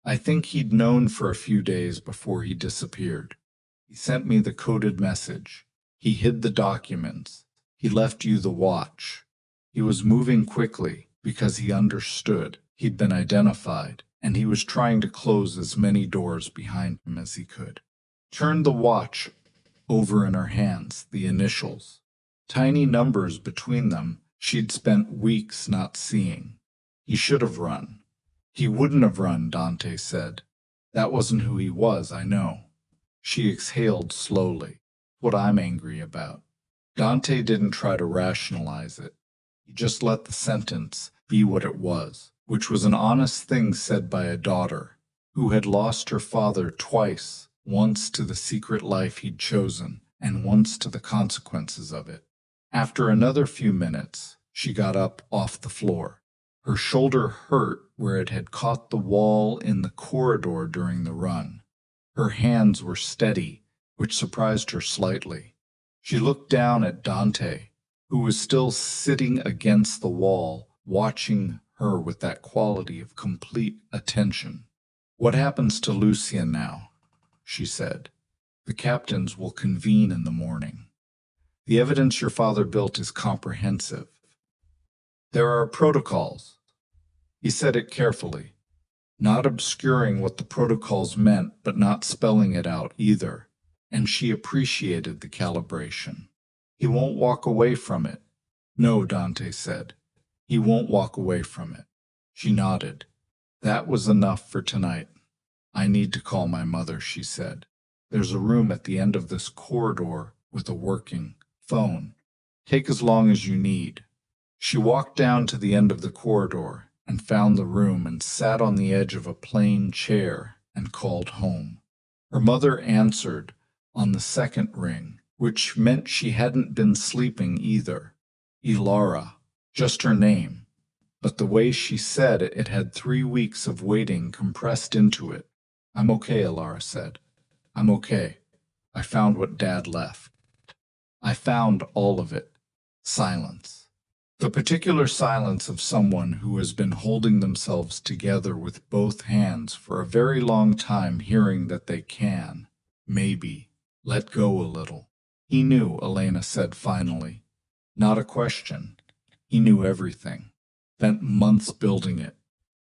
I think he'd known for a few days before he disappeared. He sent me the coded message. He hid the documents. He left you the watch. He was moving quickly because he understood he'd been identified, and he was trying to close as many doors behind him as he could." Turned the watch over in her hands, the initials. Tiny numbers between them she'd spent weeks not seeing. He should have run. He wouldn't have run, Dante said. That wasn't who he was, I know. She exhaled slowly. What I'm angry about. Dante didn't try to rationalize it. He just let the sentence be what it was, which was an honest thing said by a daughter who had lost her father twice, once to the secret life he'd chosen, and once to the consequences of it. After another few minutes, she got up off the floor. Her shoulder hurt where it had caught the wall in the corridor during the run. Her hands were steady, which surprised her slightly. She looked down at Dante, who was still sitting against the wall, watching her with that quality of complete attention. "What happens to Lucien now?" she said. "The captains will convene in the morning. The evidence your father built is comprehensive. There are protocols." He said it carefully, not obscuring what the protocols meant, but not spelling it out either, and she appreciated the calibration. "He won't walk away from it." "No," Dante said. "He won't walk away from it." She nodded. "That was enough for tonight. I need to call my mother," she said. "There's a room at the end of this corridor with a working phone. Take as long as you need." She walked down to the end of the corridor and found the room and sat on the edge of a plain chair and called home. Her mother answered on the second ring, which meant she hadn't been sleeping either. Ilara, just her name, but the way she said it, it had 3 weeks of waiting compressed into it. "I'm okay," Ilara said. "I'm okay. I found what Dad left. I found all of it. Silence. The particular silence of someone who has been holding themselves together with both hands for a very long time, hearing that they can, maybe, let go a little. He knew, Elena said finally. Not a question. He knew everything. Spent months building it.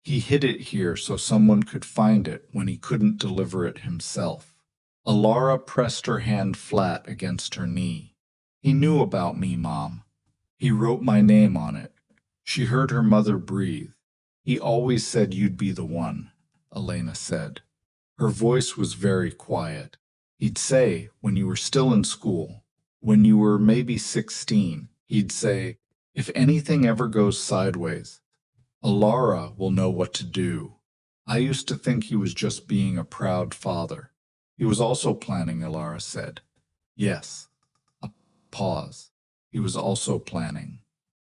He hid it here so someone could find it when he couldn't deliver it himself. Alara pressed her hand flat against her knee. He knew about me, Mom. He wrote my name on it. She heard her mother breathe. He always said you'd be the one, Elena said. Her voice was very quiet. He'd say, when you were still in school, when you were maybe 16, he'd say, if anything ever goes sideways, Alara will know what to do. I used to think he was just being a proud father. He was also planning, Alara said. Yes. A pause. He was also planning.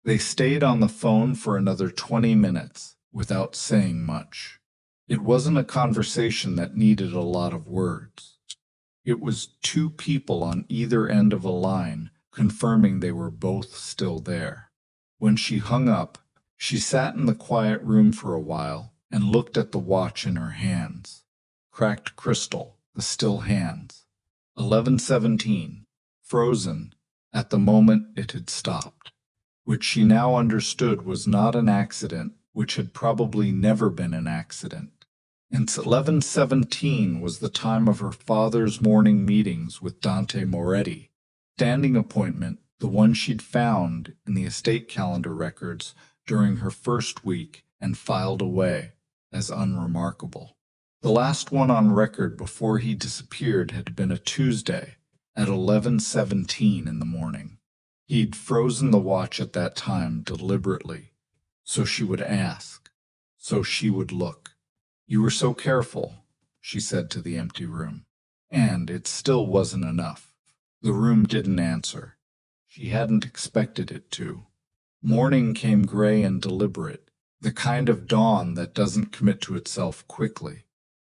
They stayed on the phone for another 20 minutes without saying much. It wasn't a conversation that needed a lot of words. It was two people on either end of a line confirming they were both still there. When she hung up, she sat in the quiet room for a while and looked at the watch in her hands. Cracked crystal, the still hands. 11:17, frozen. At the moment it had stopped, which she now understood was not an accident, which had probably never been an accident. And 11:17 was the time of her father's morning meetings with Dante Moretti, standing appointment, the one she'd found in the estate calendar records during her first week and filed away as unremarkable. The last one on record before he disappeared had been a Tuesday at 11:17 in the morning. He'd frozen the watch at that time deliberately, so she would ask, so she would look. You were so careful, she said to the empty room. And it still wasn't enough. The room didn't answer. She hadn't expected it to. Morning came gray and deliberate, the kind of dawn that doesn't commit to itself quickly.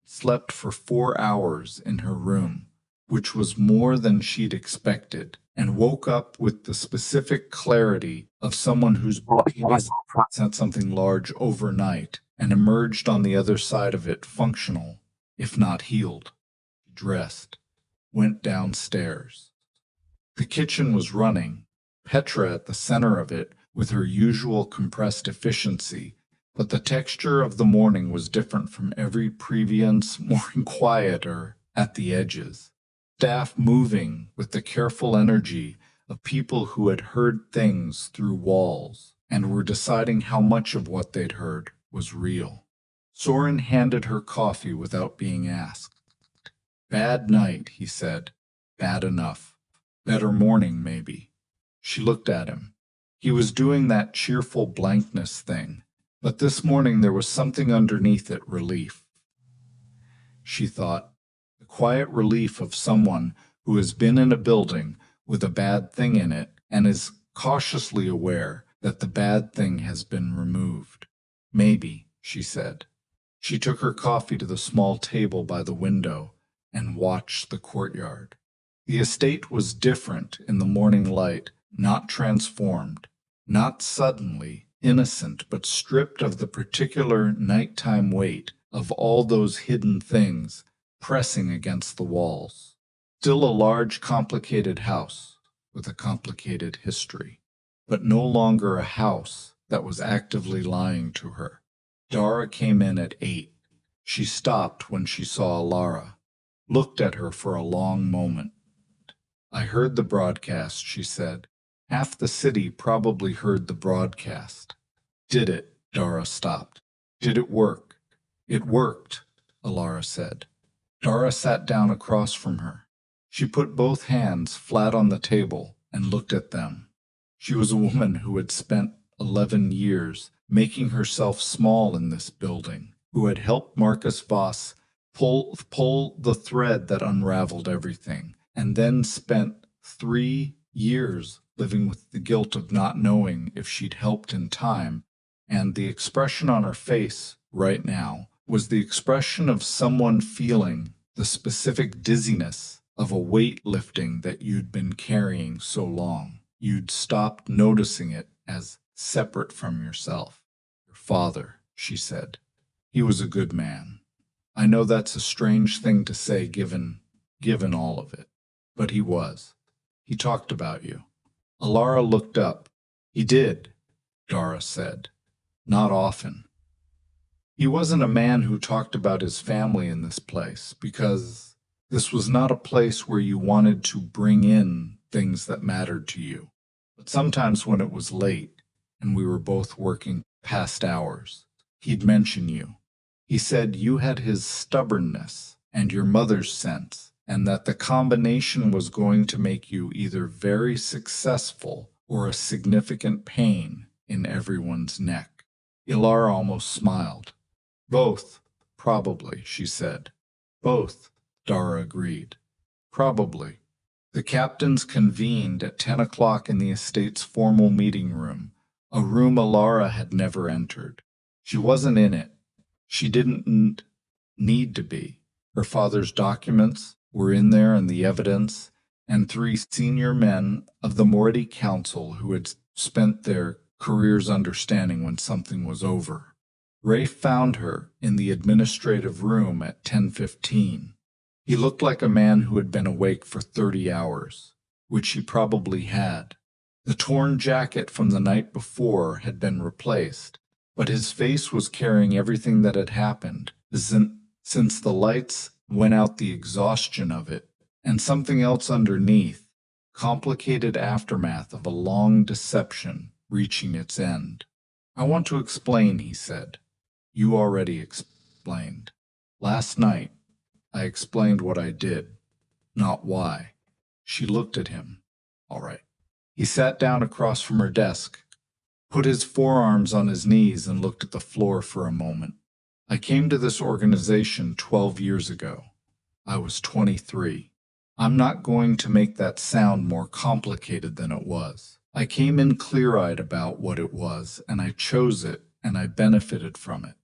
Slept for 4 hours in her room, which was more than she'd expected, and woke up with the specific clarity of someone whose body has sent something large overnight and emerged on the other side of it functional, if not healed. Dressed, went downstairs. The kitchen was running, Petra at the center of it with her usual compressed efficiency, but the texture of the morning was different from every previous morning, quieter at the edges. Staff moving with the careful energy of people who had heard things through walls and were deciding how much of what they'd heard was real. Soren handed her coffee without being asked. Bad night, he said. Bad enough. Better morning, maybe. She looked at him. He was doing that cheerful blankness thing, but this morning there was something underneath it, relief. She thought, the quiet relief of someone who has been in a building with a bad thing in it and is cautiously aware that the bad thing has been removed. Maybe, she said. She took her coffee to the small table by the window and watched the courtyard. The estate was different in the morning light, not transformed, not suddenly innocent, but stripped of the particular nighttime weight of all those hidden things pressing against the walls. Still a large, complicated house with a complicated history, but no longer a house that was actively lying to her. Dara came in at 8. She stopped when she saw Alara, looked at her for a long moment. I heard the broadcast, she said. Half the city probably heard the broadcast. Did it? Dara stopped. Did it work? It worked, Alara said. Dara sat down across from her. She put both hands flat on the table and looked at them. She was a woman who had spent 11 years making herself small in this building, who had helped Marcus Voss pull the thread that unraveled everything, and then spent 3 years living with the guilt of not knowing if she'd helped in time, and the expression on her face right now was the expression of someone feeling the specific dizziness of a weight lifting that you'd been carrying so long. you'd stopped noticing it as separate from yourself. Your father, she said. He was a good man. I know that's a strange thing to say given all of it, but he was. He talked about you. Alara looked up. He did, Dara said. Not often. He wasn't a man who talked about his family in this place, because this was not a place where you wanted to bring in things that mattered to you. But sometimes when it was late, and we were both working past hours, he'd mention you. He said you had his stubbornness and your mother's sense, and that the combination was going to make you either very successful or a significant pain in everyone's neck. Ilara almost smiled. Both, probably, she said. Both, Dara agreed. Probably. The captains convened at 10 o'clock in the estate's formal meeting room, a room Alara had never entered. She wasn't in it. She didn't need to be. Her father's documents were in there and the evidence, and 3 senior men of the Morty Council who had spent their careers understanding when something was over. Ray found her in the administrative room at 10:15. He looked like a man who had been awake for 30 hours, which he probably had. The torn jacket from the night before had been replaced, but his face was carrying everything that had happened since the lights went out, the exhaustion of it, and something else underneath, complicated aftermath of a long deception reaching its end. I want to explain, he said. You already explained. Last night, I explained what I did, not why. She looked at him. All right. He sat down across from her desk, put his forearms on his knees, and looked at the floor for a moment. I came to this organization 12 years ago. I was 23. I'm not going to make that sound more complicated than it was. I came in clear-eyed about what it was, and I chose it, and I benefited from it.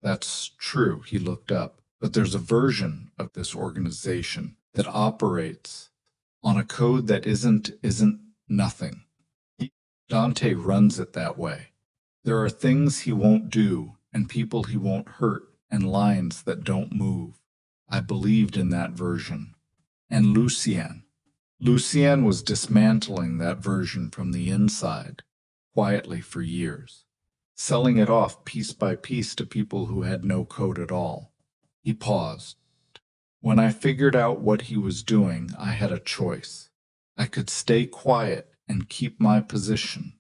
That's true, he looked up, but there's a version of this organization that operates on a code that isn't nothing. Dante runs it that way. There are things he won't do, and people he won't hurt, and lines that don't move. I believed in that version. And Lucien was dismantling that version from the inside, quietly for years, selling it off piece by piece to people who had no code at all. He paused. When I figured out what he was doing, I had a choice. I could stay quiet and keep my position,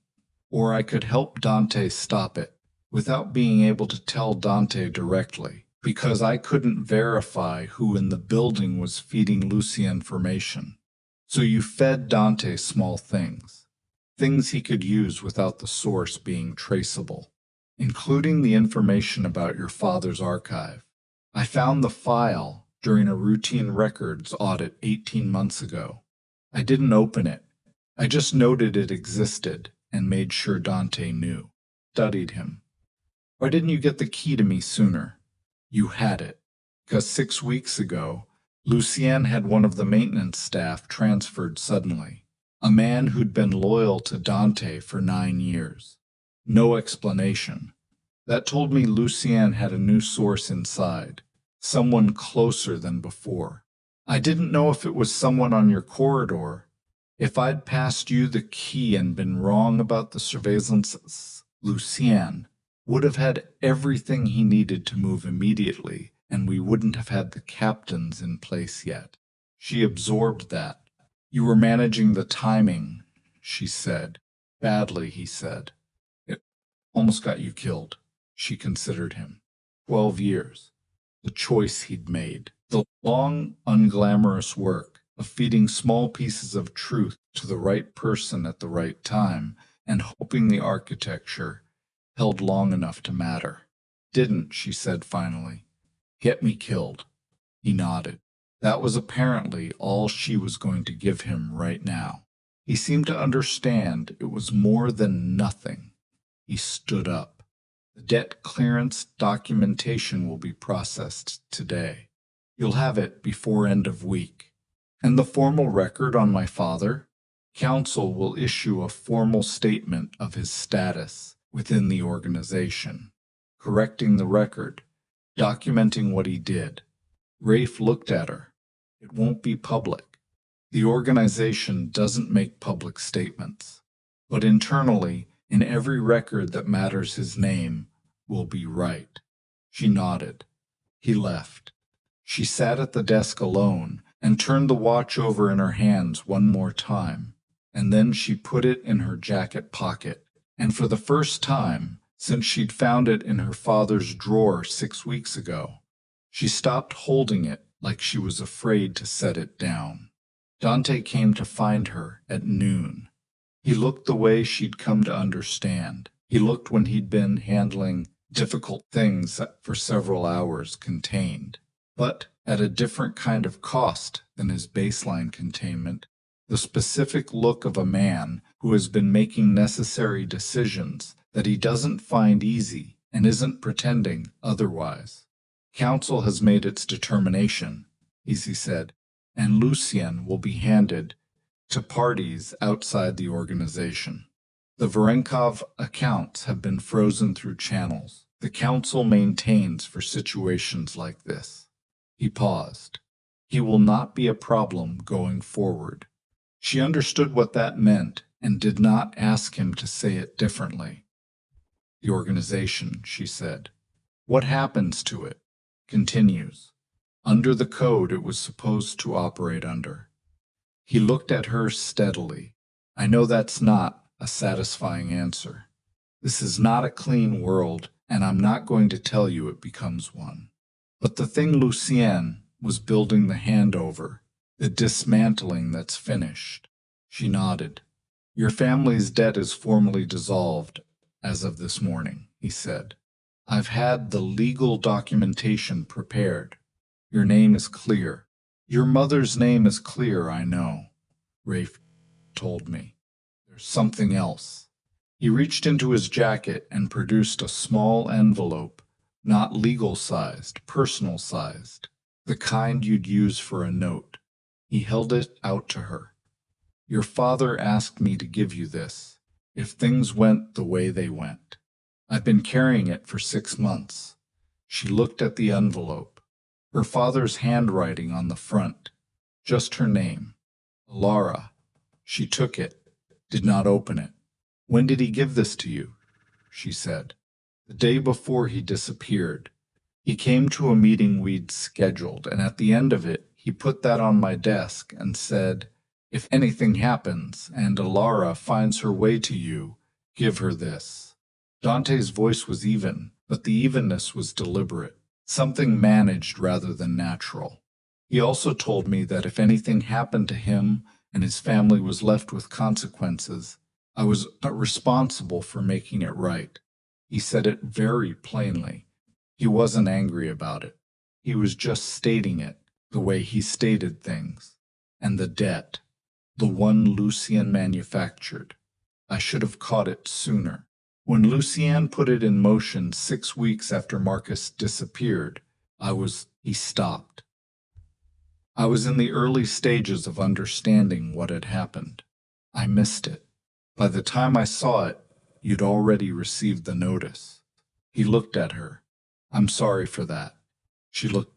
or I could help Dante stop it without being able to tell Dante directly, because I couldn't verify who in the building was feeding Lucy information. So you fed Dante small things he could use without the source being traceable, including the information about your father's archive. I found the file during a routine records audit 18 months ago. I didn't open it. I just noted it existed and made sure Dante knew. Studied him. Why didn't you get the key to me sooner? You had it, because 6 weeks ago, Lucien had one of the maintenance staff transferred suddenly, a man who'd been loyal to Dante for 9 years. No explanation. That told me Lucien had a new source inside, someone closer than before. I didn't know if it was someone on your corridor. If I'd passed you the key and been wrong about the surveillance, Lucien would have had everything he needed to move immediately, and we wouldn't have had the captains in place yet. She absorbed that. You were managing the timing, she said. Badly, he said. It almost got you killed. She considered him. 12 years. The choice he'd made. The long, unglamorous work of feeding small pieces of truth to the right person at the right time and hoping the architecture held long enough to matter. Didn't, she said finally. Get me killed. He nodded. That was apparently all she was going to give him right now. He seemed to understand it was more than nothing. He stood up. The debt clearance documentation will be processed today. You'll have it before end of week. And the formal record on my father? Council will issue a formal statement of his status within the organization, correcting the record, documenting what he did. Rafe looked at her. It won't be public. The organization doesn't make public statements, but internally, in every record that matters, his name will be right. She nodded. He left. She sat at the desk alone and turned the watch over in her hands one more time, and then she put it in her jacket pocket. And for the first time since she'd found it in her father's drawer 6 weeks ago, she stopped holding it like she was afraid to set it down. Dante came to find her at noon. He looked the way she'd come to understand. He looked when he'd been handling difficult things that for several hours contained, but at a different kind of cost than his baseline containment, the specific look of a man who has been making necessary decisions that he doesn't find easy and isn't pretending otherwise. Council has made its determination, Easy said, and Lucien will be handed to parties outside the organization. The Vorenkov accounts have been frozen through channels the Council maintains for situations like this. He paused. He will not be a problem going forward. She understood what that meant and did not ask him to say it differently. The organization, she said. What happens to it? Continues. Under the code it was supposed to operate under. He looked at her steadily. I know that's not a satisfying answer. This is not a clean world, and I'm not going to tell you it becomes one. But the thing Lucien was building the handover, the dismantling that's finished. She nodded. Your family's debt is formally dissolved as of this morning, he said. I've had the legal documentation prepared. Your name is clear. Your mother's name is clear, I know, Rafe told me. There's something else. He reached into his jacket and produced a small envelope, not legal-sized, personal-sized, the kind you'd use for a note. He held it out to her. Your father asked me to give you this, if things went the way they went. I've been carrying it for 6 months. She looked at the envelope. Her father's handwriting on the front. Just her name. Laura. She took it, did not open it. When did he give this to you? She said. The day before he disappeared. He came to a meeting we'd scheduled, and at the end of it, he put that on my desk and said, if anything happens and Alara finds her way to you, give her this. Dante's voice was even, but the evenness was deliberate, something managed rather than natural. He also told me that if anything happened to him and his family was left with consequences, I was responsible for making it right. He said it very plainly. He wasn't angry about it. He was just stating it the way he stated things. And the debt, the one Lucien manufactured. I should have caught it sooner. When Lucien put it in motion 6 weeks after Marcus disappeared, he stopped. I was in the early stages of understanding what had happened. I missed it. By the time I saw it, you'd already received the notice. He looked at her. I'm sorry for that. She looked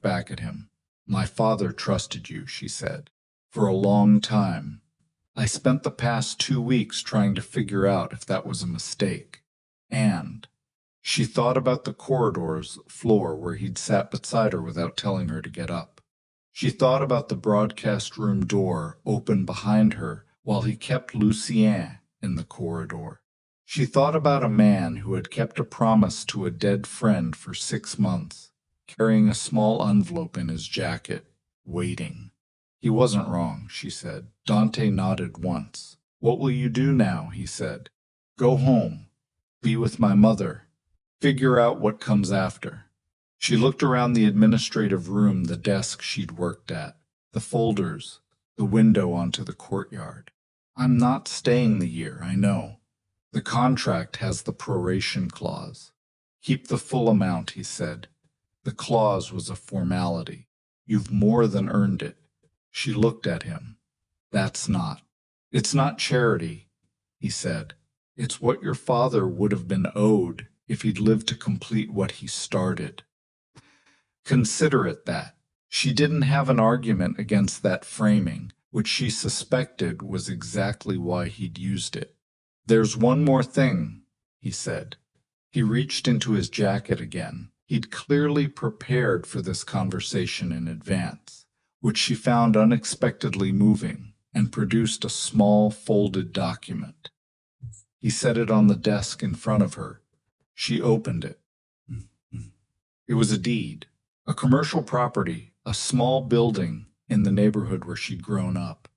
back at him. My father trusted you, she said, for a long time. I spent the past 2 weeks trying to figure out if that was a mistake. And she thought about the corridor's floor where he'd sat beside her without telling her to get up. She thought about the broadcast room door open behind her while he kept Lucien in the corridor. She thought about a man who had kept a promise to a dead friend for 6 months, carrying a small envelope in his jacket, waiting. He wasn't wrong, she said. Dante nodded once. What will you do now? He said. Go home. Be with my mother. Figure out what comes after. She looked around the administrative room, the desk she'd worked at, the folders, the window onto the courtyard. I'm not staying the year, I know. The contract has the proration clause. Keep the full amount, he said. The clause was a formality. You've more than earned it. She looked at him. That's not. "It's not charity," he said. "It's what your father would have been owed if he'd lived to complete what he started. Consider it that." She didn't have an argument against that framing, which she suspected was exactly why he'd used it. "There's one more thing," he said. He reached into his jacket again. He'd clearly prepared for this conversation in advance, which she found unexpectedly moving, and produced a small folded document. He set it on the desk in front of her. She opened it. It was a deed, a commercial property, a small building in the neighborhood where she'd grown up.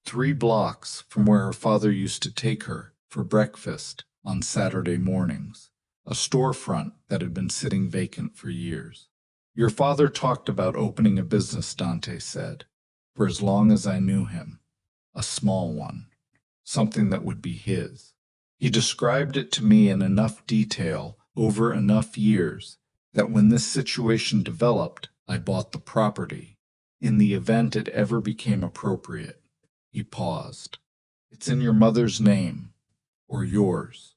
3 blocks from where her father used to take her for breakfast on Saturday mornings, a storefront that had been sitting vacant for years. "Your father talked about opening a business," Dante said, "for as long as I knew him. A small one, something that would be his. He described it to me in enough detail over enough years that when this situation developed, I bought the property, in the event it ever became appropriate." He paused. "It's in your mother's name, or yours,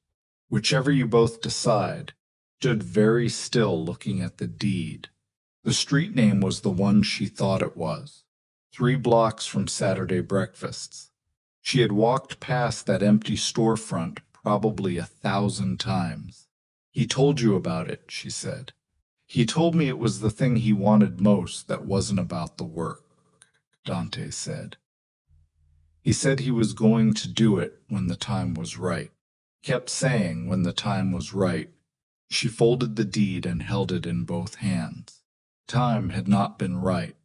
whichever you both decide." Stood very still looking at the deed. The street name was the one she thought it was. 3 blocks from Saturday breakfasts. She had walked past that empty storefront probably 1,000 times. "He told you about it," she said. "He told me it was the thing he wanted most that wasn't about the work," Dante said. "He said he was going to do it when the time was right. Kept saying when the time was right." She folded the deed and held it in both hands. Time had not been right.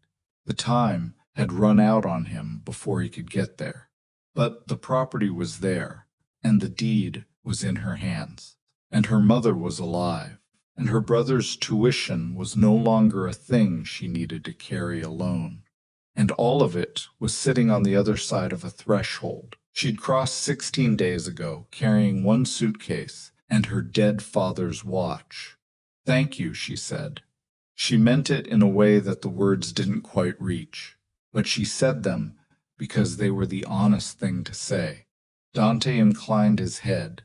The time had run out on him before he could get there. But the property was there, and the deed was in her hands, and her mother was alive, and her brother's tuition was no longer a thing she needed to carry alone. And all of it was sitting on the other side of a threshold. She'd crossed 16 days ago, carrying one suitcase and her dead father's watch. "Thank you," she said. She meant it in a way that the words didn't quite reach, but she said them because they were the honest thing to say. Dante inclined his head.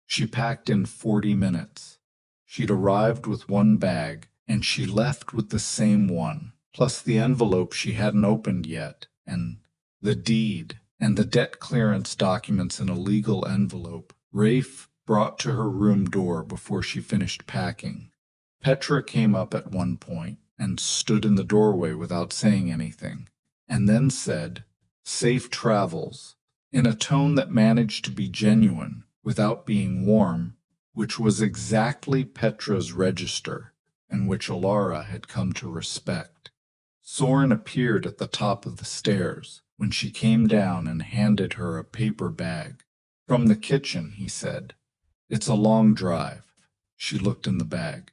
She packed in 40 minutes. She'd arrived with one bag, and she left with the same one, plus the envelope she hadn't opened yet, and the deed, and the debt clearance documents in a legal envelope Rafe brought to her room door before she finished packing. Petra came up at one point and stood in the doorway without saying anything, and then said, "Safe travels," in a tone that managed to be genuine without being warm, which was exactly Petra's register, and which Alara had come to respect. Soren appeared at the top of the stairs when she came down and handed her a paper bag. "From the kitchen," he said. "It's a long drive." She looked in the bag.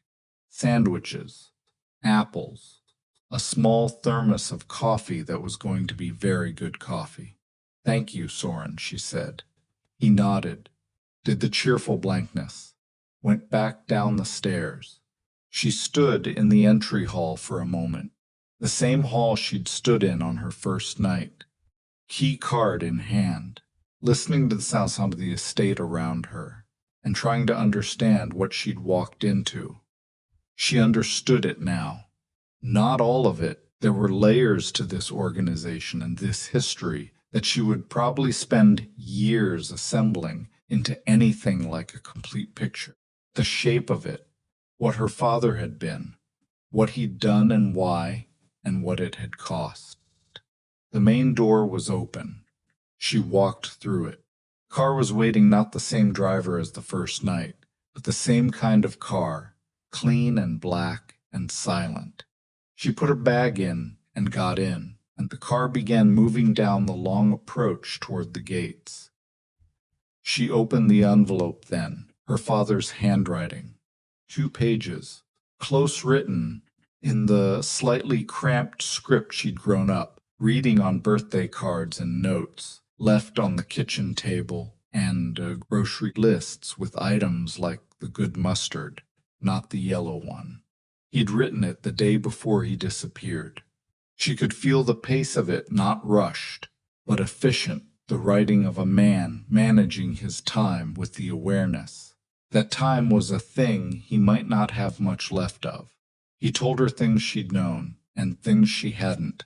Sandwiches, apples, a small thermos of coffee that was going to be very good coffee. "Thank you, Soren," she said. He nodded, did the cheerful blankness, went back down the stairs. She stood in the entry hall for a moment, the same hall she'd stood in on her first night, key card in hand, listening to the sound of the estate around her, and trying to understand what she'd walked into. She understood it now. Not all of it. There were layers to this organization and this history that she would probably spend years assembling into anything like a complete picture. The shape of it, what her father had been, what he'd done and why, and what it had cost. The main door was open. She walked through it. The car was waiting, not the same driver as the first night, but the same kind of car, clean and black and silent. She put her bag in and got in, and the car began moving down the long approach toward the gates. She opened the envelope then, her father's handwriting. 2 pages, close written in the slightly cramped script she'd grown up, reading on birthday cards and notes left on the kitchen table, and grocery lists with items like the good mustard, not the yellow one. He'd written it the day before he disappeared. She could feel the pace of it, not rushed, but efficient, the writing of a man managing his time with the awareness that time was a thing he might not have much left of. He told her things she'd known and things she hadn't.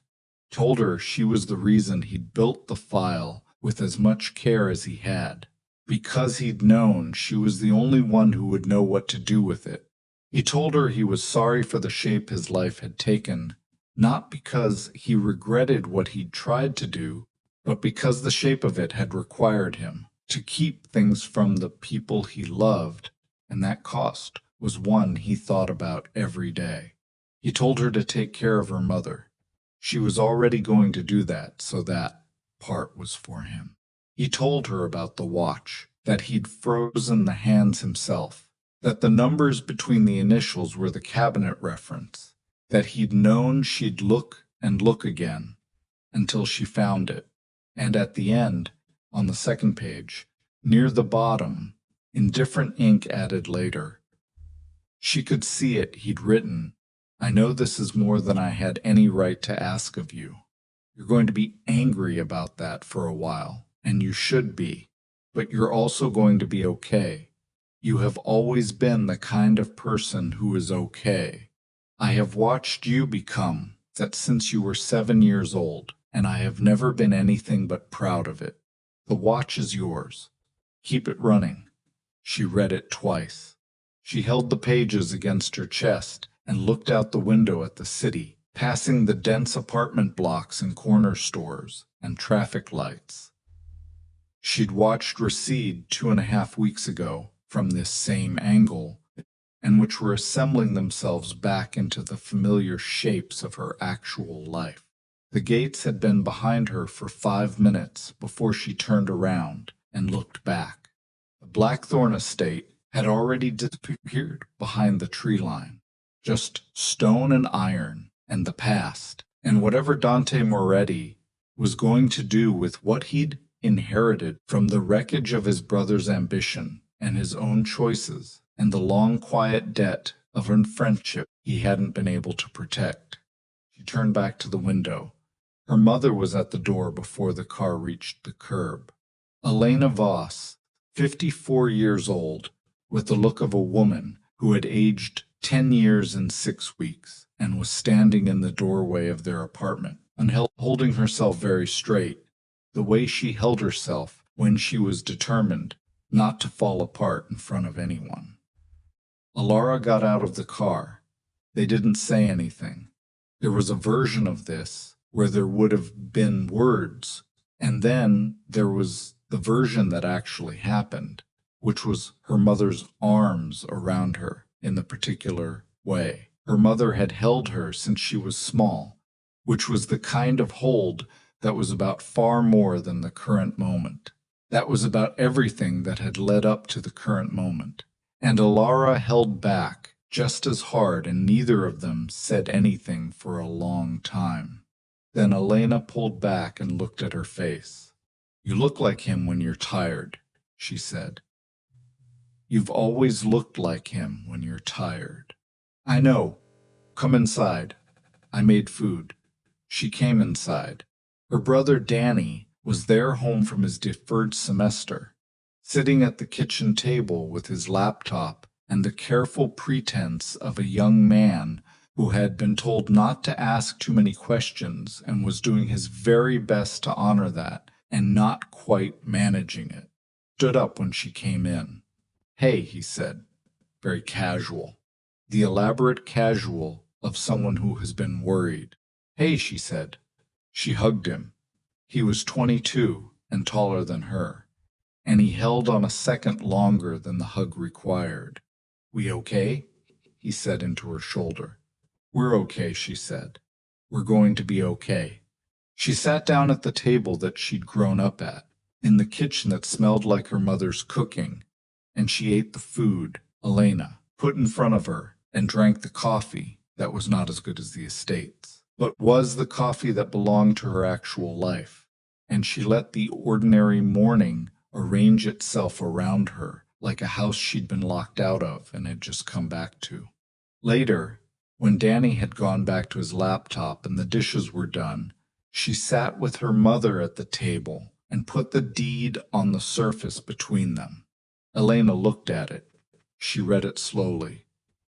Told her she was the reason he'd built the file with as much care as he had, because he'd known she was the only one who would know what to do with it. He told her he was sorry for the shape his life had taken, not because he regretted what he'd tried to do, but because the shape of it had required him to keep things from the people he loved, and that cost was one he thought about every day. He told her to take care of her mother. She was already going to do that, so that part was for him. He told her about the watch, that he'd frozen the hands himself, that the numbers between the initials were the cabinet reference, that he'd known she'd look and look again until she found it, and at the end, on the second page, near the bottom, in different ink added later, she could see it, he'd written, "I know this is more than I had any right to ask of you. You're going to be angry about that for a while, and you should be, but you're also going to be okay. You have always been the kind of person who is okay. I have watched you become that since you were 7 years old, and I have never been anything but proud of it. The watch is yours. Keep it running." She read it twice. She held the pages against her chest and looked out the window at the city, passing the dense apartment blocks and corner stores and traffic lights she'd watched recede 2.5 weeks ago from this same angle, and which were assembling themselves back into the familiar shapes of her actual life. The gates had been behind her for 5 minutes before she turned around and looked back. The Blackthorn estate had already disappeared behind the tree line. Just stone and iron and the past, and whatever Dante Moretti was going to do with what he'd inherited from the wreckage of his brother's ambition and his own choices, and the long quiet debt of a friendship he hadn't been able to protect. She turned back to the window. Her mother was at the door before the car reached the curb. Elena Voss, 54 years old, with the look of a woman who had aged 10 years and 6 weeks, and was standing in the doorway of their apartment, holding herself very straight, the way she held herself when she was determined not to fall apart in front of anyone. Alara got out of the car. They didn't say anything. There was a version of this where there would have been words, and then there was the version that actually happened, which was her mother's arms around her in the particular way. Her mother had held her since she was small, which was the kind of hold that was about far more than the current moment. That was about everything that had led up to the current moment. And Alara held back just as hard, and neither of them said anything for a long time. Then Elena pulled back and looked at her face. "You look like him when you're tired," she said. "You've always looked like him when you're tired." "I know. Come inside. I made food." She came inside. Her brother Danny was there, home from his deferred semester, sitting at the kitchen table with his laptop and the careful pretense of a young man who had been told not to ask too many questions and was doing his very best to honor that and not quite managing it. Stood up when she came in. "Hey," he said, very casual, the elaborate casual of someone who has been worried. "Hey," she said. She hugged him. He was 22 and taller than her, and he held on a second longer than the hug required. "We okay?" he said into her shoulder. "We're okay," she said. "We're going to be okay." She sat down at the table that she'd grown up at, in the kitchen that smelled like her mother's cooking, and she ate the food Elena put in front of her and drank the coffee that was not as good as the estate's, but was the coffee that belonged to her actual life, and she let the ordinary morning arrange itself around her like a house she'd been locked out of and had just come back to. Later, when Danny had gone back to his laptop and the dishes were done, she sat with her mother at the table and put the deed on the surface between them. Elena looked at it. She read it slowly.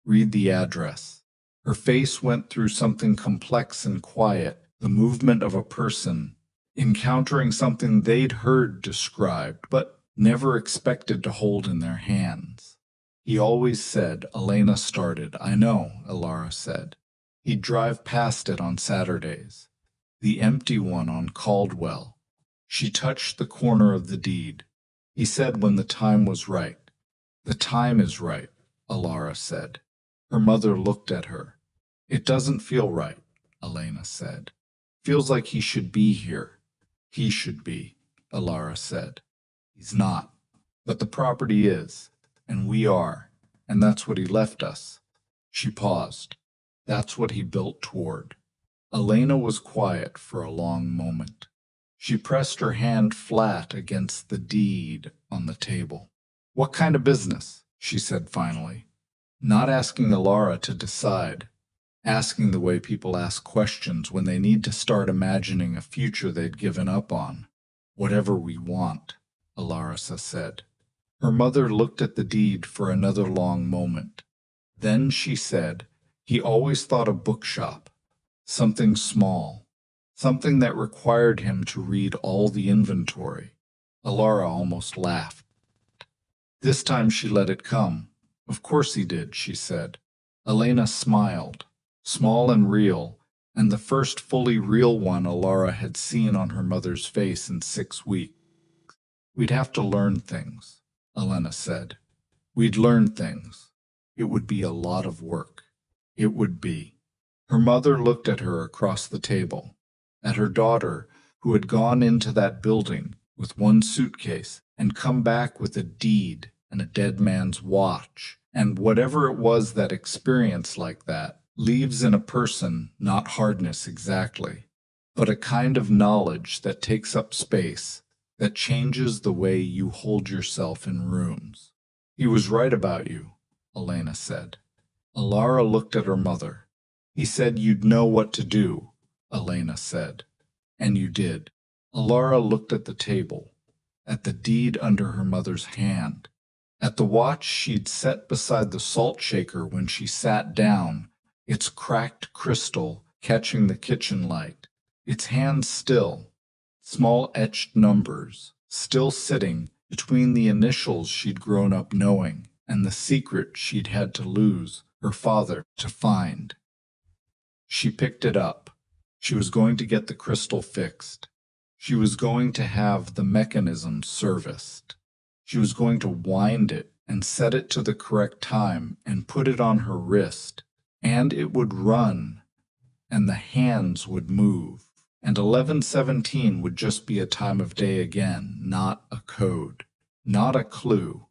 Read the address. Her face went through something complex and quiet, the movement of a person encountering something they'd heard described, but never expected to hold in their hands. He always said, Elena started. I know, Elara said. He'd drive past it on Saturdays. The empty one on Caldwell. She touched the corner of the deed. He said when the time was right. The time is right, Elara said. Her mother looked at her. It doesn't feel right, Elena said. Feels like he should be here. He should be, Elara said. He's not. But the property is, and we are, and that's what he left us. She paused. That's what he built toward. Elena was quiet for a long moment. She pressed her hand flat against the deed on the table. What kind of business? She said finally. Not asking Elara to decide. Asking the way people ask questions when they need to start imagining a future they'd given up on. Whatever we want, Elara said. Her mother looked at the deed for another long moment. Then she said, he always thought a bookshop. Something small. Something that required him to read all the inventory. Elara almost laughed. This time she let it come. Of course he did, she said. Elena smiled. Small and real, and the first fully real one Elara had seen on her mother's face in 6 weeks. We'd have to learn things, Elena said. We'd learn things. It would be a lot of work. It would be. Her mother looked at her across the table, at her daughter, who had gone into that building with one suitcase and come back with a deed and a dead man's watch, and whatever it was that experience like that leaves in a person not hardness exactly, but a kind of knowledge that takes up space, that changes the way you hold yourself in rooms. He was right about you, Elena said. Elara looked at her mother. He said you'd know what to do, Elena said. And you did. Elara looked at the table, at the deed under her mother's hand, at the watch she'd set beside the salt shaker when she sat down, its cracked crystal catching the kitchen light, its hand still, small etched numbers, still sitting between the initials she'd grown up knowing and the secret she'd had to lose, her father to find. She picked it up. She was going to get the crystal fixed. She was going to have the mechanism serviced. She was going to wind it and set it to the correct time and put it on her wrist. And it would run, and the hands would move, and 11:17 would just be a time of day again, not a code, not a clue,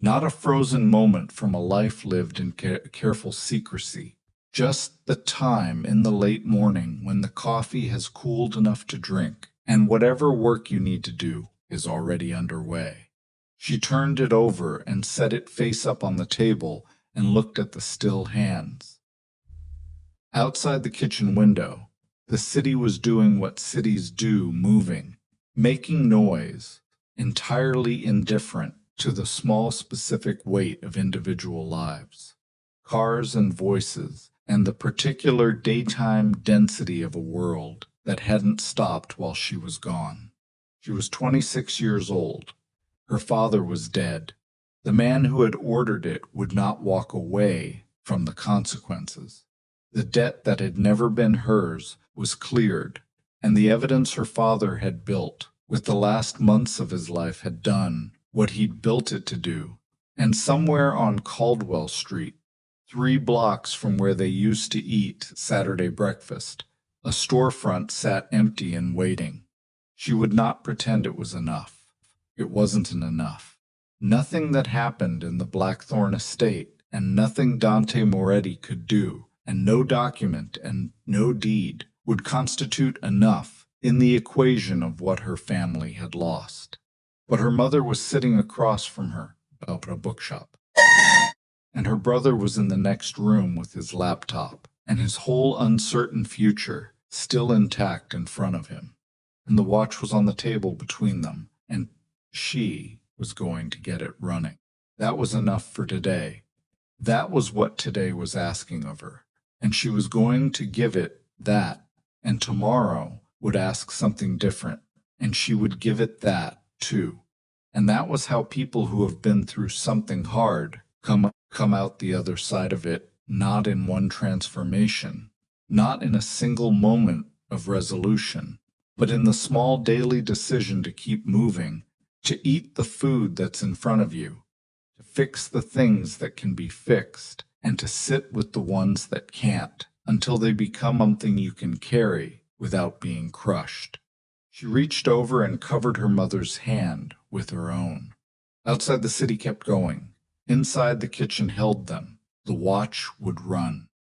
not a frozen moment from a life lived in careful secrecy, just the time in the late morning when the coffee has cooled enough to drink, and whatever work you need to do is already underway. She turned it over and set it face up on the table and looked at the still hands. Outside the kitchen window, the city was doing what cities do, moving, making noise, entirely indifferent to the small specific weight of individual lives, cars and voices, and the particular daytime density of a world that hadn't stopped while she was gone. She was 26 years old. Her father was dead. The man who had ordered it would not walk away from the consequences. The debt that had never been hers was cleared, and the evidence her father had built with the last months of his life had done what he'd built it to do. And somewhere on Caldwell Street, 3 blocks from where they used to eat Saturday breakfast, a storefront sat empty and waiting. She would not pretend it was enough. It wasn't enough. Nothing that happened in the Blackthorn estate, and nothing Dante Moretti could do, and no document and no deed would constitute enough in the equation of what her family had lost. But her mother was sitting across from her about a bookshop, and her brother was in the next room with his laptop and his whole uncertain future still intact in front of him. and the watch was on the table between them, and she was going to get it running. That was enough for today. That was what today was asking of her, and she was going to give it that, and tomorrow would ask something different, and she would give it that too. And that was how people who have been through something hard come out the other side of it, not in one transformation, not in a single moment of resolution, but in the small daily decision to keep moving, to eat the food that's in front of you, to fix the things that can be fixed, and to sit with the ones that can't, until they become something you can carry without being crushed. She reached over and covered her mother's hand with her own. Outside, the city kept going. Inside, the kitchen held them. The watch would run.